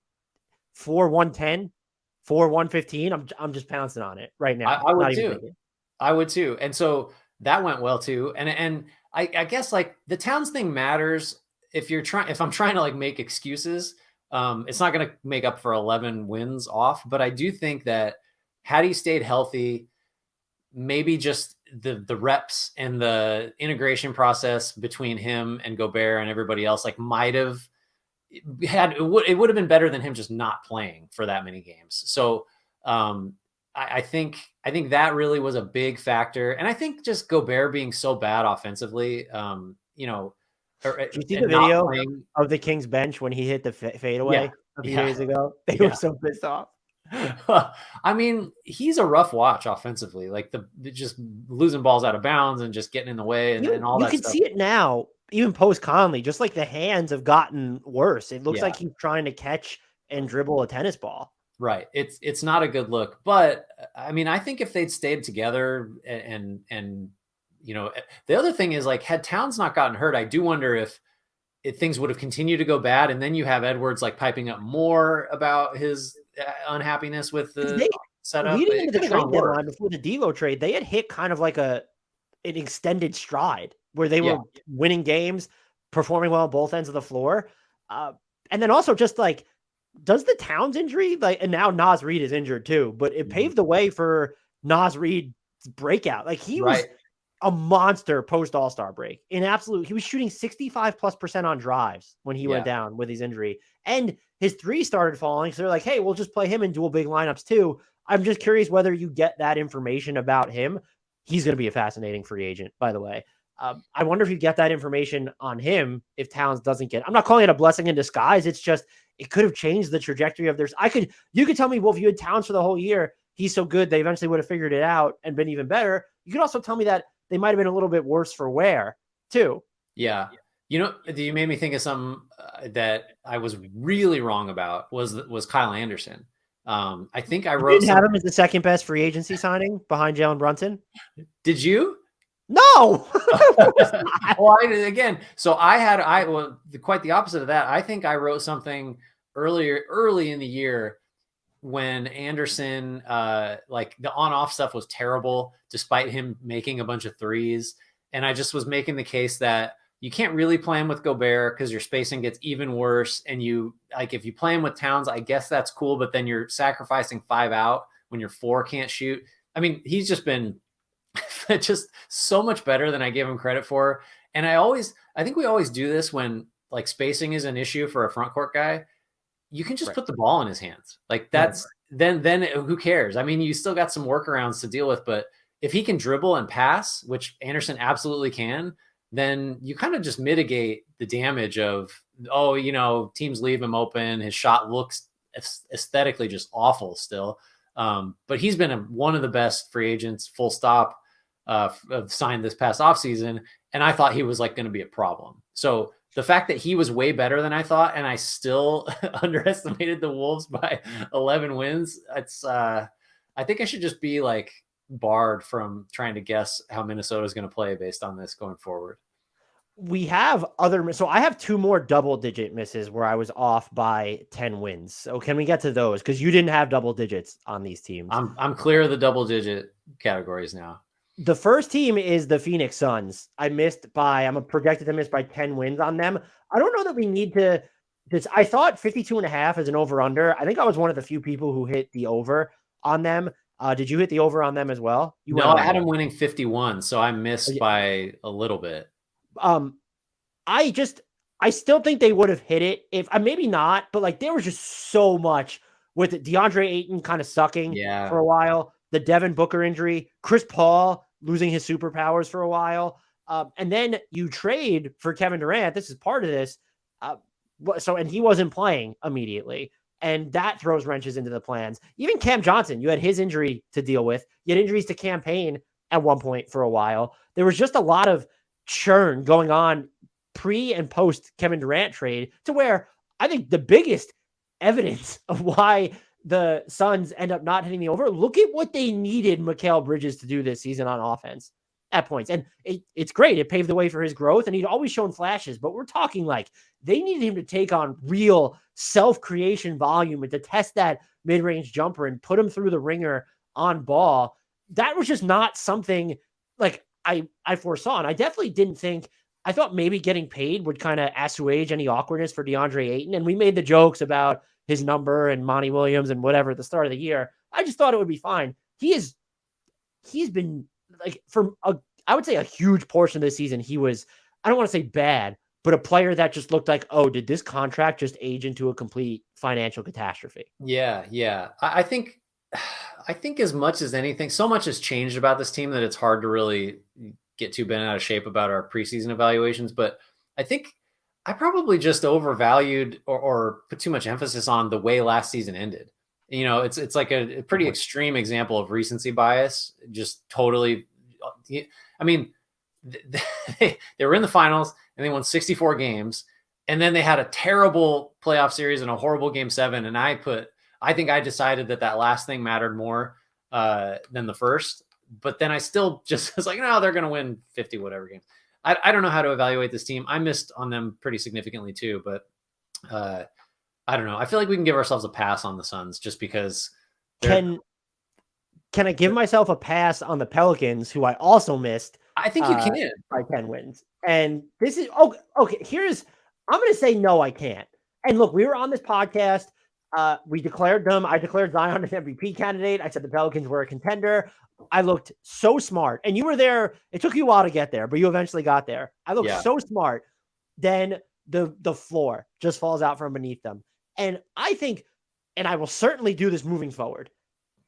4 110, 4 115, I'm just pouncing on it right now. I would too. I would too. And so that went well too. And I guess like the Towns thing matters if I'm trying to like make excuses. It's not going to make up for 11 wins off, but I do think that had he stayed healthy, maybe just the reps and the integration process between him and Gobert and everybody else like might have it would have been better than him just not playing for that many games. So I think that really was a big factor. And I think just Gobert being so bad offensively, did you see the video of the Kings bench when he hit the fadeaway a few days ago? They were so pissed off. I mean, he's a rough watch offensively, like the just losing balls out of bounds and just getting in the way and all that stuff. You can see it now, even post Conley, just like the hands have gotten worse. It looks like he's trying to catch and dribble a tennis ball. Right. It's not a good look, but I mean, I think if they'd stayed together and the other thing is like, had Towns not gotten hurt, I do wonder if things would have continued to go bad. And then you have Edwards like piping up more about his unhappiness with the setup. Leading into the trade deadline before the D'Lo trade, they had hit kind of like an extended stride where they were winning games, performing well on both ends of the floor. And then also just like, does the Towns injury, like, and now Naz Reid is injured too, but it paved the way for Naz Reid's breakout. Like he was a monster post All-Star break. He was shooting 65+% on drives when he went down with his injury. And his three started falling. So they're like, hey, we'll just play him in dual big lineups too. I'm just curious whether you get that information about him. He's going to be a fascinating free agent, by the way. I wonder if you get that information on him if Towns doesn't get. I'm not calling it a blessing in disguise. It's just it could have changed the trajectory of theirs. You could tell me, well, if you had Towns for the whole year, he's so good they eventually would have figured it out and been even better. You could also tell me that they might have been a little bit worse for wear too. Yeah. You made me think of something that I was really wrong about was Kyle Anderson. I think I wrote. You didn't have him as the second best free agency signing behind Jalen Brunson. Did you? No. Well, so quite the opposite of that. I think I wrote something early in the year when Anderson, like the on-off stuff was terrible, despite him making a bunch of threes. And I just was making the case that you can't really play him with Gobert because your spacing gets even worse. And if you play him with Towns, I guess that's cool, but then you're sacrificing 5 out when your 4 can't shoot. I mean, he's just been just so much better than I give him credit for. And I think we always do this when like spacing is an issue for a front court guy. You can just put the ball in his hands. Like that's then who cares? I mean, you still got some workarounds to deal with, but if he can dribble and pass, which Anderson absolutely can, then you kind of just mitigate the damage of, teams leave him open. His shot looks aesthetically just awful still. But he's been one of the best free agents, full stop, signed this past offseason. And I thought he was like going to be a problem. So the fact that he was way better than I thought, and I still underestimated the Wolves by 11 wins. I think I should just be like barred from trying to guess how Minnesota is going to play based on this going forward. We have so I have 2 more double-digit misses where I was off by 10 wins. So can we get to those? Because you didn't have double digits on these teams. I'm clear of the double-digit categories now. The first team is the Phoenix Suns. I'm projected to miss by 10 wins on them. I don't know that we need to. I thought 52.5 is an over-under. I think I was one of the few people who hit the over on them. Did you hit the over on them as well? No, I had them winning 51, so I missed by a little bit. I still think they would have hit it if maybe not, but like there was just so much with DeAndre Ayton kind of sucking for a while, the Devin Booker injury, Chris Paul losing his superpowers for a while. And then you trade for Kevin Durant. This is part of this. And he wasn't playing immediately. And that throws wrenches into the plans. Even Cam Johnson, you had his injury to deal with. You had injuries to Cam Payne at one point for a while. There was just a lot of churn going on pre and post Kevin Durant trade to where I think the biggest evidence of why the Suns end up not hitting the over, look at what they needed Mikal Bridges to do this season on offense at points. And it's great. It paved the way for his growth, and he'd always shown flashes, but we're talking like they needed him to take on real self-creation volume and to test that mid-range jumper and put him through the ringer on ball. That was just not something like I foresaw. And I definitely didn't think, I thought maybe getting paid would kind of assuage any awkwardness for DeAndre Ayton. And we made the jokes about his number and Monty Williams and whatever at the start of the year. I just thought it would be fine. He's been like, I would say a huge portion of this season, he was, I don't want to say bad, but a player that just looked like, oh, did this contract just age into a complete financial catastrophe? Yeah. Yeah. I think as much as anything, so much has changed about this team that it's hard to really get too bent out of shape about our preseason evaluations. But I think I probably just overvalued or put too much emphasis on the way last season ended. You know, it's like a pretty extreme example of recency bias. Just totally. I mean, they were in the finals and they won 64 games, and then they had a terrible playoff series and a horrible game 7. And I think I decided that last thing mattered more than the first. But then I still just was like, no, they're going to win 50 whatever games. I don't know how to evaluate this team. I missed on them pretty significantly too, but I don't know. I feel like we can give ourselves a pass on the Suns just because. Can I give myself a pass on the Pelicans, who I also missed? I think you can by 10 wins. And this is okay. I'm going to say no, I can't. And look, we were on this podcast. We declared them. I declared Zion an MVP candidate. I said the Pelicans were a contender. I looked so smart, and you were there. It took you a while to get there, but you eventually got there. I looked so smart. Then the floor just falls out from beneath them. And I think, and I will certainly do this moving forward,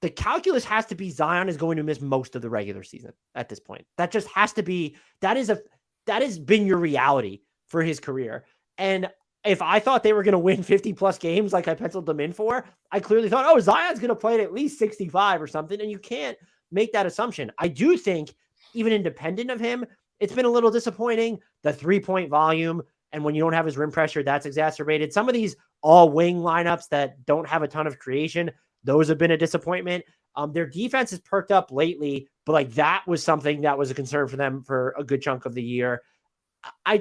the calculus has to be Zion is going to miss most of the regular season at this point. That just has to be, that has been your reality for his career. And if I thought they were going to win 50 plus games like I penciled them in for, I clearly thought, oh, Zion's going to play at least 65 or something. And you can't make that assumption. I do think, even independent of him, it's been a little disappointing. The 3-point volume, and when you don't have his rim pressure, that's exacerbated. Some of these all wing lineups that don't have a ton of creation, those have been a disappointment. Their defense has perked up lately, but like that was something that was a concern for them for a good chunk of the year. I'm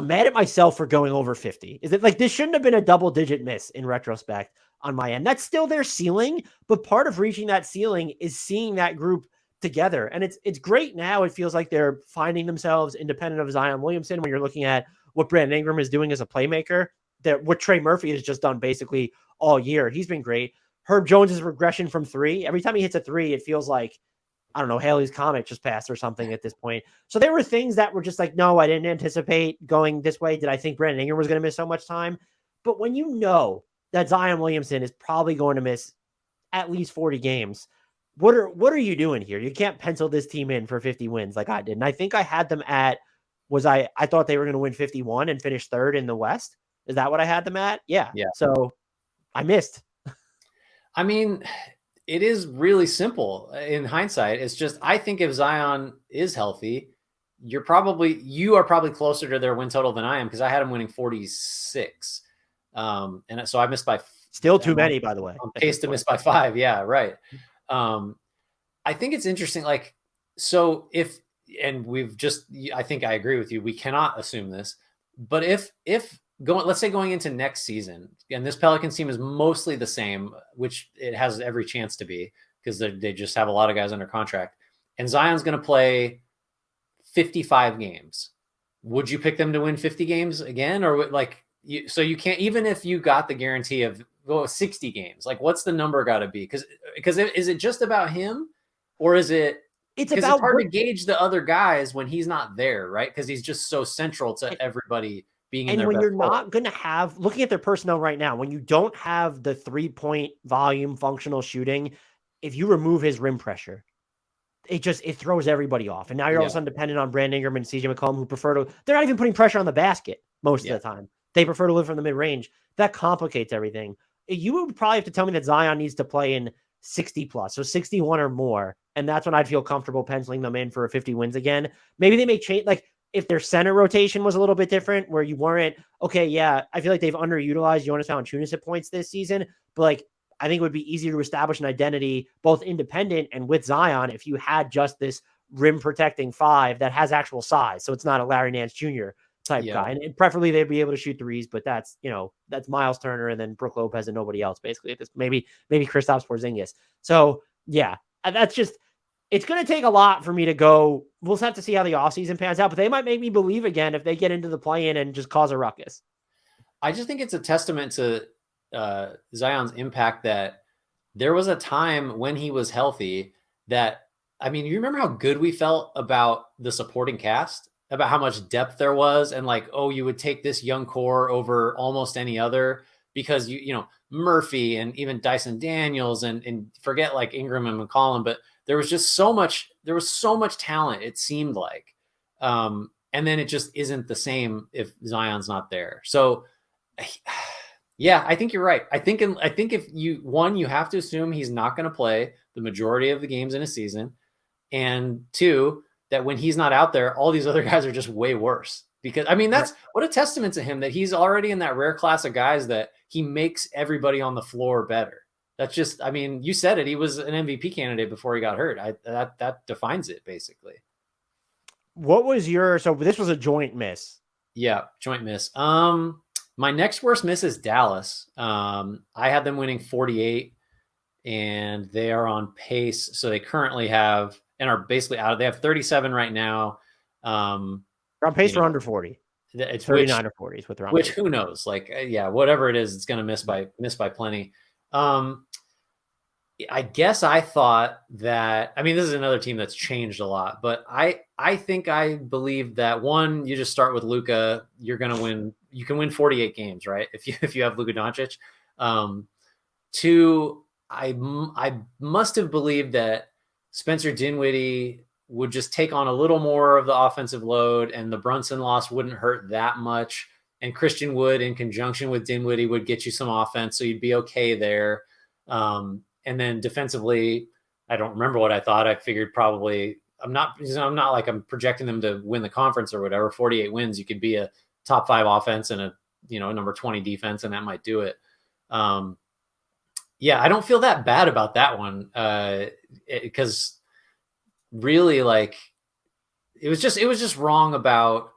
mad at myself for going over 50. Is it like this shouldn't have been a double-digit miss in retrospect on my end? That's still their ceiling, but part of reaching that ceiling is seeing that group together. And it's great now. It feels like they're finding themselves independent of Zion Williamson when you're looking at what Brandon Ingram is doing as a playmaker, that what Trey Murphy has just done basically all year. He's been great. Herb Jones's regression from 3. Every time he hits a 3, it feels like, I don't know, Haley's Comet just passed or something at this point. So there were things that were just like, no, I didn't anticipate going this way. Did I think Brandon Ingram was going to miss so much time? But when you know that Zion Williamson is probably going to miss at least 40 games, what are you doing here? You can't pencil this team in for 50 wins like I did. And I think I had them at, I thought they were going to win 51 and finish 3rd in the West. Is that what I had them at? Yeah. So I missed. I mean, it is really simple in hindsight. It's just, I think if Zion is healthy, you are probably closer to their win total than I am, because I had them winning 46. And so I missed by still too many, by the way. On pace to miss by 5. Yeah, right. I think it's interesting. Like, so I think I agree with you. We cannot assume this, but let's say going into next season, and this Pelicans team is mostly the same, which it has every chance to be because they just have a lot of guys under contract, and Zion's going to play 55 games. Would you pick them to win 50 games again? Or so you can't, even if you got the guarantee of 60 games, like what's the number got to be? Because is it just about him, or is it It's because it's about hard what, to gauge the other guys when he's not there, right? Because he's just so central to and, everybody being in and their when best you're role. not going to have, looking at their personnel right now, when you don't have the 3-point volume functional shooting, if you remove his rim pressure, it throws everybody off. And now you're all of a Yeah, sudden dependent on Brandon Ingram and CJ McCollum, who prefer to, they're not even putting pressure on the basket most yeah. of the time. They prefer to live from the mid range. That complicates everything. You would probably have to tell me that Zion needs to play in 60 plus, so 61 or more. And that's when I'd feel comfortable penciling them in for 50 wins again. Maybe they may change, like if their center rotation was a little bit different, where you weren't, okay, yeah, I feel like they've underutilized Jonas Valanciunas at points this season, but like I think it would be easier to establish an identity both independent and with Zion if you had just this rim protecting 5 that has actual size. So it's not a Larry Nance Jr. type Yeah. guy. And preferably they'd be able to shoot threes, but that's, that's Miles Turner and then Brook Lopez and nobody else basically at this, maybe Kristaps Porzingis. So yeah, that's just, it's going to take a lot for me to go. We'll have to see how the offseason pans out, but they might make me believe again if they get into the play-in and just cause a ruckus. I just think it's a testament to Zion's impact that there was a time when he was healthy that, I mean, you remember how good we felt about the supporting cast, about how much depth there was, and like, oh, you would take this young core over almost any other because Murphy and even Dyson Daniels and forget like Ingram and McCollum, but there was so much talent, it seemed like. And then it just isn't the same if Zion's not there. So yeah, I think you're right. I think if you have to assume he's not going to play the majority of the games in a season, and two, that when he's not out there, all these other guys are just way worse. Because I mean, that's what a testament to him that he's already in that rare class of guys that he makes everybody on the floor better. That's just, I mean, you said it. He was an MVP candidate before he got hurt. That defines it basically. What was so this was a joint miss. Yeah, joint miss. My next worst miss is Dallas. I had them winning 48, and they are on pace. So they currently have and are basically out. They have 37 right now. They're on pace for under 40. It's 39 or 40 is what they're on. Which who knows? Like, yeah, whatever it is, it's going to miss by plenty. I guess I thought that, I mean, this is another team that's changed a lot, but I think I believe that one, you just start with Luka, you're going to win. You can win 48 games, right? If you have Luka Doncic. Two, I must have believed that Spencer Dinwiddie would just take on a little more of the offensive load and the Brunson loss wouldn't hurt that much. And Christian Wood in conjunction with Dinwiddie would get you some offense. So you'd be okay there. And then defensively, I don't remember what I thought. I figured probably I'm not like I'm projecting them to win the conference or whatever. 48 wins, you could be a top 5 offense and a number 20 defense, and that might do it. Yeah, I don't feel that bad about that one because really, like, it was just wrong about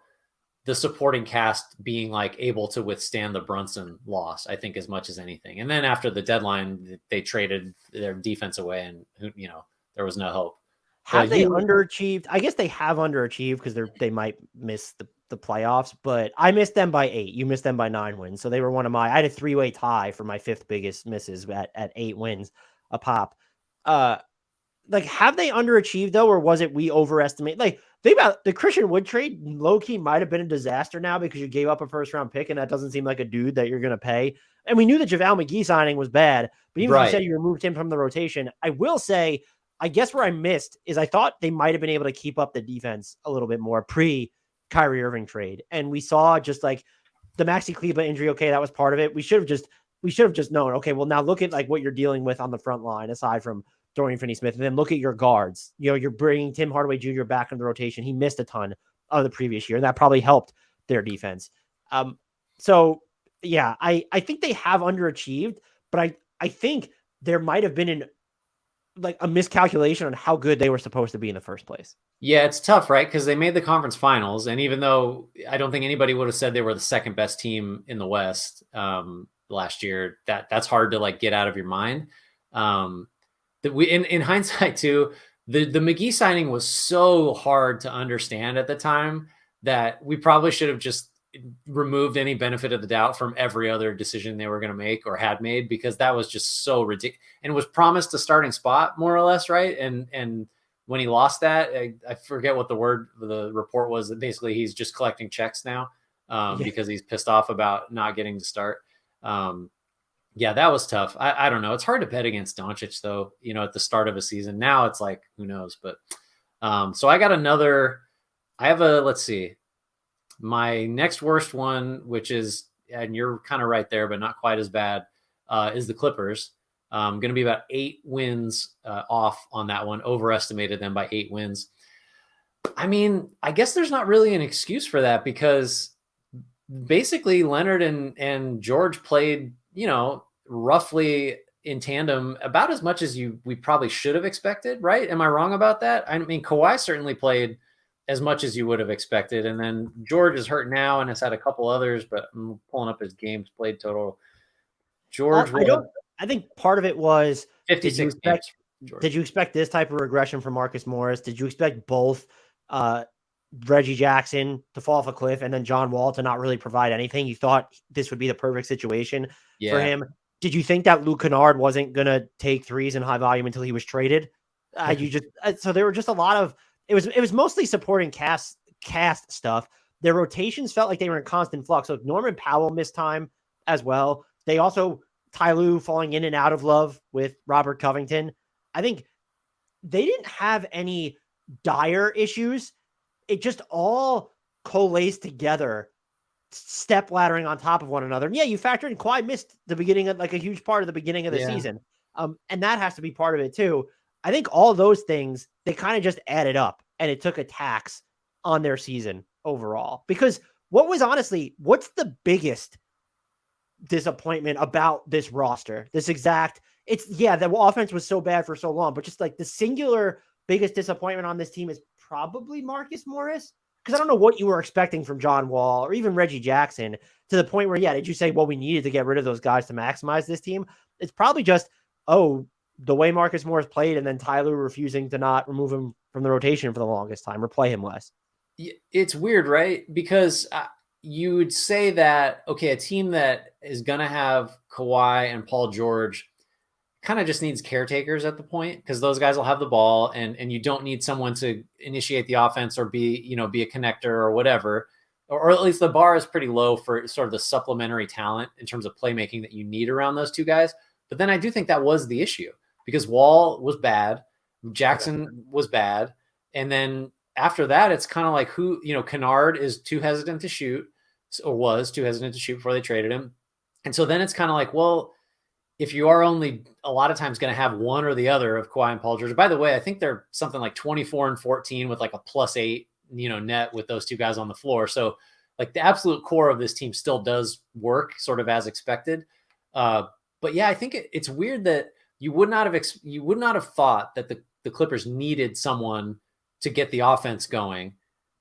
the supporting cast being like able to withstand the Brunson loss, I think, as much as anything. And then after the deadline, they traded their defense away, and there was no hope. Have they underachieved? I guess they have underachieved because they might miss the playoffs, but I missed them by 8. You missed them by 9 wins. So they were I had a 3-way tie for my 5th biggest misses at 8 wins a pop. Like, have they underachieved though, or was it we overestimate? Like, think about the Christian Wood trade. Low key might have been a disaster now because you gave up a 1st-round pick, and that doesn't seem like a dude that you're going to pay. And we knew the JaVale McGee signing was bad, but even if you said you removed him from the rotation, I will say, I guess where I missed is I thought they might have been able to keep up the defense a little bit more pre Kyrie Irving trade, and we saw just like the Maxi Kleber injury. Okay, that was part of it. We should have just known. Okay, well now look at like what you're dealing with on the front line aside from Dorian Finney-Smith, and then look at your guards. You're bringing Tim Hardaway Jr. back into the rotation. He missed a ton of the previous year, and that probably helped their defense. So yeah, I think they have underachieved, but I think there might have been a miscalculation on how good they were supposed to be in the first place. Yeah, it's tough, right? Because they made the conference finals, and even though I don't think anybody would have said they were the second best team in the West last year, that's hard to like get out of your mind. That we in hindsight too, the McGee signing was so hard to understand at the time that we probably should have just removed any benefit of the doubt from every other decision they were going to make or had made, because that was just so ridiculous and was promised a starting spot more or less, right? And when he lost that, I forget what the report was, that basically he's just collecting checks now because he's pissed off about not getting to start. Yeah, that was tough. I don't know. It's hard to bet against Doncic though, at the start of a season. Now it's like, who knows? But so let's see. My next worst one, which is, and you're kind of right there, but not quite as bad, is the Clippers. Going to be about 8 wins off on that one. Overestimated them by 8 wins. I mean, I guess there's not really an excuse for that because basically Leonard and George played, roughly in tandem about as much as we probably should have expected, right? Am I wrong about that? I mean, Kawhi certainly played as much as you would have expected. And then George is hurt now and has had a couple others, but I'm pulling up his games played total. George, I think part of it was 56 games. Did you expect this type of regression from Marcus Morris? Did you expect both Reggie Jackson to fall off a cliff and then John Wall to not really provide anything? You thought this would be the perfect situation for him. Did you think that Luke Kennard wasn't going to take threes in high volume until he was traded? So there were just a lot of, it was mostly supporting cast stuff. Their rotations felt like they were in constant flux. So Norman Powell missed time as well. They also, Ty Lue falling in and out of love with Robert Covington. I think they didn't have any dire issues. It just all coalesced together, step laddering on top of one another. And yeah, you factor in Kawhi missed the beginning of, like, a huge part of the beginning of the season. And that has to be part of it too. I think all those things, they kind of just added up and it took a tax on their season overall. Because what's the biggest disappointment about this roster? The offense was so bad for so long, but just like the singular biggest disappointment on this team is probably Marcus Morris. Because I don't know what you were expecting from John Wall or even Reggie Jackson to the point where, did you say, well, we needed to get rid of those guys to maximize this team? It's probably just, the way Marcus Morris played and then Tyler refusing to not remove him from the rotation for the longest time or play him less. It's weird, right? Because you would say that, okay, a team that is going to have Kawhi and Paul George kind of just needs caretakers at the point, because those guys will have the ball and you don't need someone to initiate the offense or be a connector or whatever, or at least the bar is pretty low for sort of the supplementary talent in terms of playmaking that you need around those two guys. But then I do think that was the issue because Wall was bad, Jackson was bad. And then after that, it's kind of like Kennard is too hesitant to shoot, or was too hesitant to shoot before they traded him. And so then it's kind of like, well, if you are only a lot of times going to have one or the other of Kawhi and Paul George, by the way, I think they're something like 24-14 with like a +8, net with those two guys on the floor. So like the absolute core of this team still does work sort of as expected. But yeah, I think it's weird that you would not have thought that the Clippers needed someone to get the offense going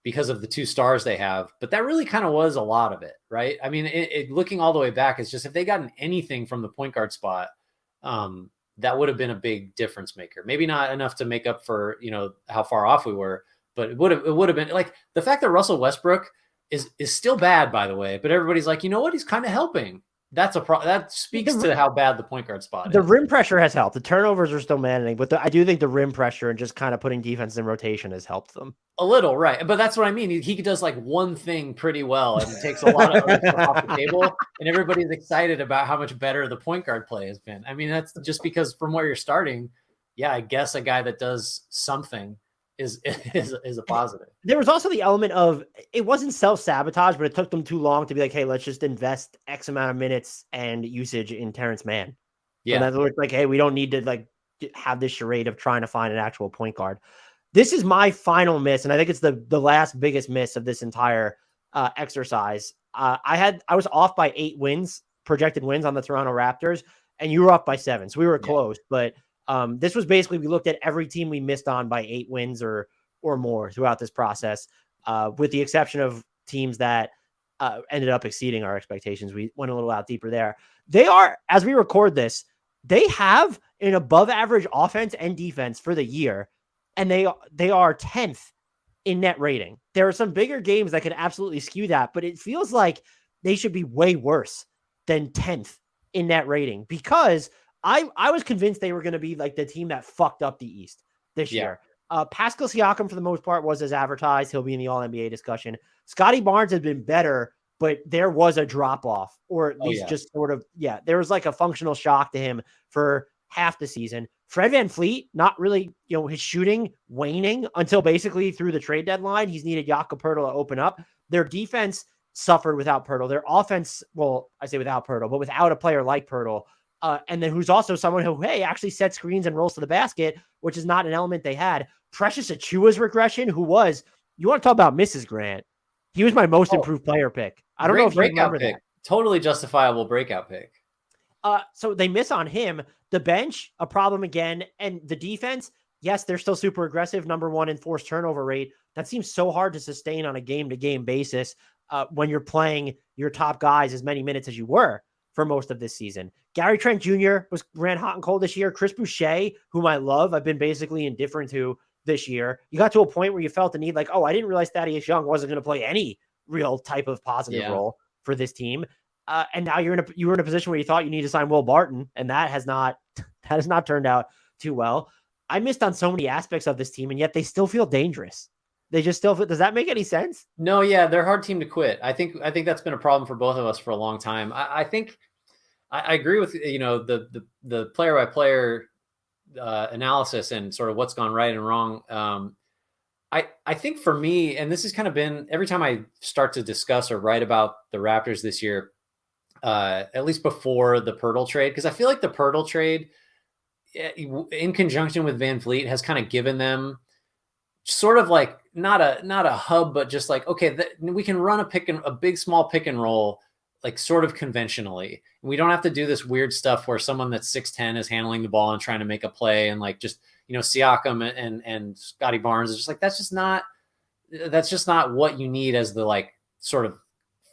because of the two stars they have. But that really kind of was a lot of it, right? I mean, looking all the way back, it's just if they gotten anything from the point guard spot, that would have been a big difference maker. Maybe not enough to make up for, how far off we were, but it would have been like the fact that Russell Westbrook is still bad, by the way, but everybody's like, you know what? He's kind of helping. That speaks to how bad the point guard spot is. The rim pressure has helped. The turnovers are still managing, but I do think the rim pressure and just kind of putting defense in rotation has helped them a little, right? But that's what I mean. He does like one thing pretty well, and it takes a lot of other stuff off the table. And everybody's excited about how much better the point guard play has been. I mean, that's just because from where you're starting, I guess a guy that does something is a positive. There was also the element of it wasn't self-sabotage, but it took them too long to be like, hey, let's just invest X amount of minutes and usage in Terrence Mann. Yeah. So that's like, hey, we don't need to like have this charade of trying to find an actual point guard. This is my final miss, and I think it's the last biggest miss of this entire exercise. I was off by 8 wins, projected wins on the Toronto Raptors, and you were up by 7. So we were close, but this was basically, we looked at every team we missed on by 8 wins or more throughout this process, with the exception of teams that ended up exceeding our expectations. We went a little out deeper there. They are, as we record this, they have an above average offense and defense for the year, and they are 10th in net rating. There are some bigger games that could absolutely skew that, but it feels like they should be way worse than 10th in net rating, because I was convinced they were going to be like the team that fucked up the East this year. Pascal Siakam, for the most part, was as advertised. He'll be in the All-NBA discussion. Scotty Barnes has been better, but there was a drop-off, or at least just sort of, there was like a functional shock to him for half the season. Fred VanVleet, not really, his shooting waning until basically through the trade deadline. He's needed Jakob Poeltl to open up. Their defense suffered without Poeltl. Their offense, well, I say without Poeltl, but without a player like Poeltl. And then who's also someone who, actually sets screens and rolls to the basket, which is not an element they had. Precious Achiuwa's regression, you want to talk about Mrs. Grant. He was my most improved player pick. I don't know if you remember that. Totally justifiable breakout pick. So they miss on him. The bench, a problem again. And the defense, yes, they're still super aggressive, number one in forced turnover rate. That seems so hard to sustain on a game-to-game basis when you're playing your top guys as many minutes as you were for most of this season. Gary Trent Jr. ran hot and cold this year. Chris Boucher, whom I love, I've been basically indifferent to this year. You got to a point where you felt the need, like, I didn't realize Thaddeus Young wasn't going to play any real type of positive role for this team. And now you were in a position where you thought you need to sign Will Barton, and that has not turned out too well. I missed on so many aspects of this team, and yet they still feel dangerous. They just still feel, does that make any sense? No, they're a hard team to quit. I think that's been a problem for both of us for a long time. I think I agree with the player by player analysis and sort of what's gone right and wrong. I think for me, and this has kind of been every time I start to discuss or write about the Raptors this year, at least before the Poeltl trade, because I feel like the Poeltl trade, in conjunction with VanVleet, has kind of given them sort of like not a hub, but just like, okay, we can run a big small pick and roll, like sort of conventionally. We don't have to do this weird stuff where someone that's 6'10" is handling the ball and trying to make a play, and like just Siakam and Scotty Barnes is just like that's just not what you need as the like sort of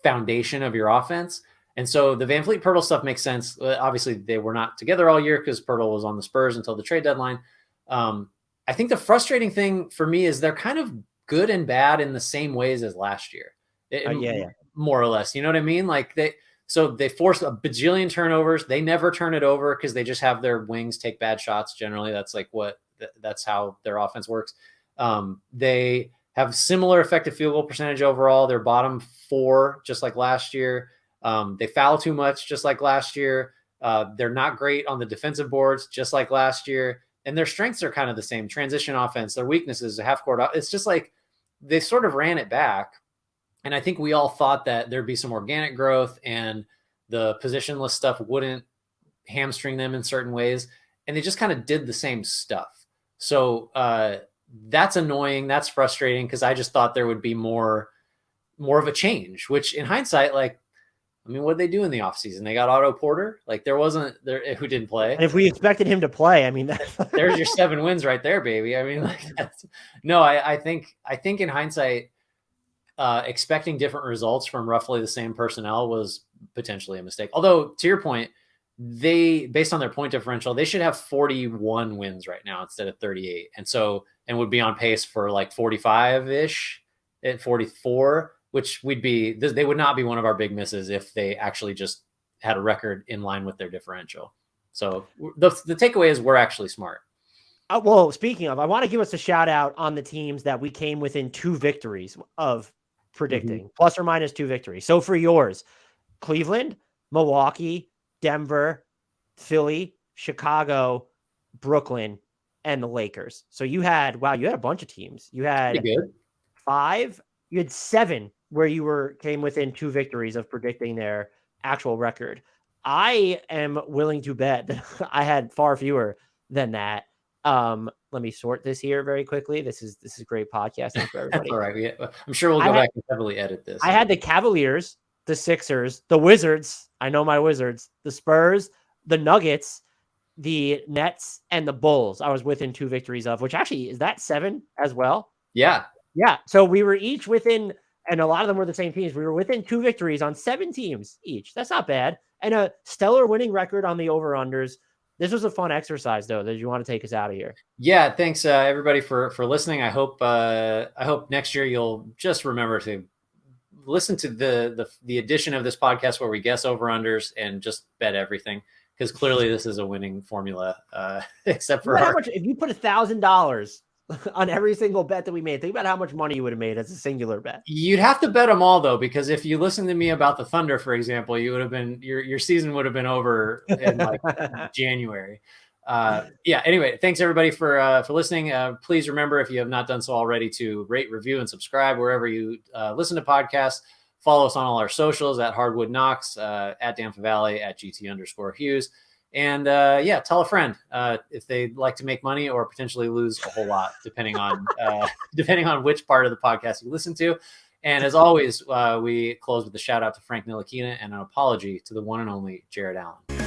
foundation of your offense. And so the VanVleet Poeltl stuff makes sense. Obviously, they were not together all year because Poeltl was on the Spurs until the trade deadline. I think the frustrating thing for me is they're kind of good and bad in the same ways as last year. More or less. You know what I mean? Like they force a bajillion turnovers. They never turn it over because they just have their wings take bad shots. Generally, that's like that's how their offense works. They have similar effective field goal percentage overall. They're bottom 4, just like last year. They foul too much, just like last year. They're not great on the defensive boards, just like last year. And their strengths are kind of the same. Transition offense, their weaknesses, half court. It's just like they sort of ran it back. And I think we all thought that there'd be some organic growth and the positionless stuff wouldn't hamstring them in certain ways. And they just kind of did the same stuff. So that's annoying. That's frustrating because I just thought there would be more of a change, which in hindsight, like, I mean, what did they do in the offseason? They got Otto Porter. Like who didn't play. And if we expected him to play, I mean, there's your 7 wins right there, baby. I mean, like I think in hindsight, expecting different results from roughly the same personnel was potentially a mistake. Although to your point, based on their point differential, they should have 41 wins right now instead of 38. And would be on pace for like 45-ish at 44. Which they would not be one of our big misses if they actually just had a record in line with their differential. So the takeaway is we're actually smart. Well, speaking of, I want to give us a shout out on the teams that we came within 2 victories of predicting, plus or minus 2 victories. So for yours, Cleveland, Milwaukee, Denver, Philly, Chicago, Brooklyn, and the Lakers. So you had a bunch of teams. You had 5, you had 7 where you came within 2 victories of predicting their actual record. I am willing to bet that I had far fewer than that. Let me sort this here very quickly. This is great podcasting for everybody. That's all right. I'm sure we'll go back and heavily edit this. I had the Cavaliers, the Sixers, the Wizards. I know my Wizards, the Spurs, the Nuggets, the Nets, and the Bulls. I was within 2 victories of, which actually is that 7 as well. Yeah. So we were each within, and a lot of them were the same teams. We were within 2 victories on 7 teams each. That's not bad. And a stellar winning record on the over-unders. This was a fun exercise, though. Did you want to take us out of here? Yeah, thanks everybody for listening. I hope next year you'll just remember to listen to the edition of this podcast where we guess over-unders and just bet everything, because clearly this is a winning formula. Except for how much, if you put $1,000 on every single bet that we made. Think about how much money you would have made as a singular bet. You'd have to bet them all though, because if you listen to me about the Thunder, for example, you would have been your season would have been over in like January. Yeah. Anyway, thanks everybody for listening. Please remember, if you have not done so already, to rate, review, and subscribe wherever you listen to podcasts. Follow us on all our socials at HardwoodKnocks, at Dan Favale, at GT_Hughes. And yeah, tell a friend if they'd like to make money or potentially lose a whole lot, depending on which part of the podcast you listen to. And as always, we close with a shout out to Frank Ntilikina and an apology to the one and only Jared Allen.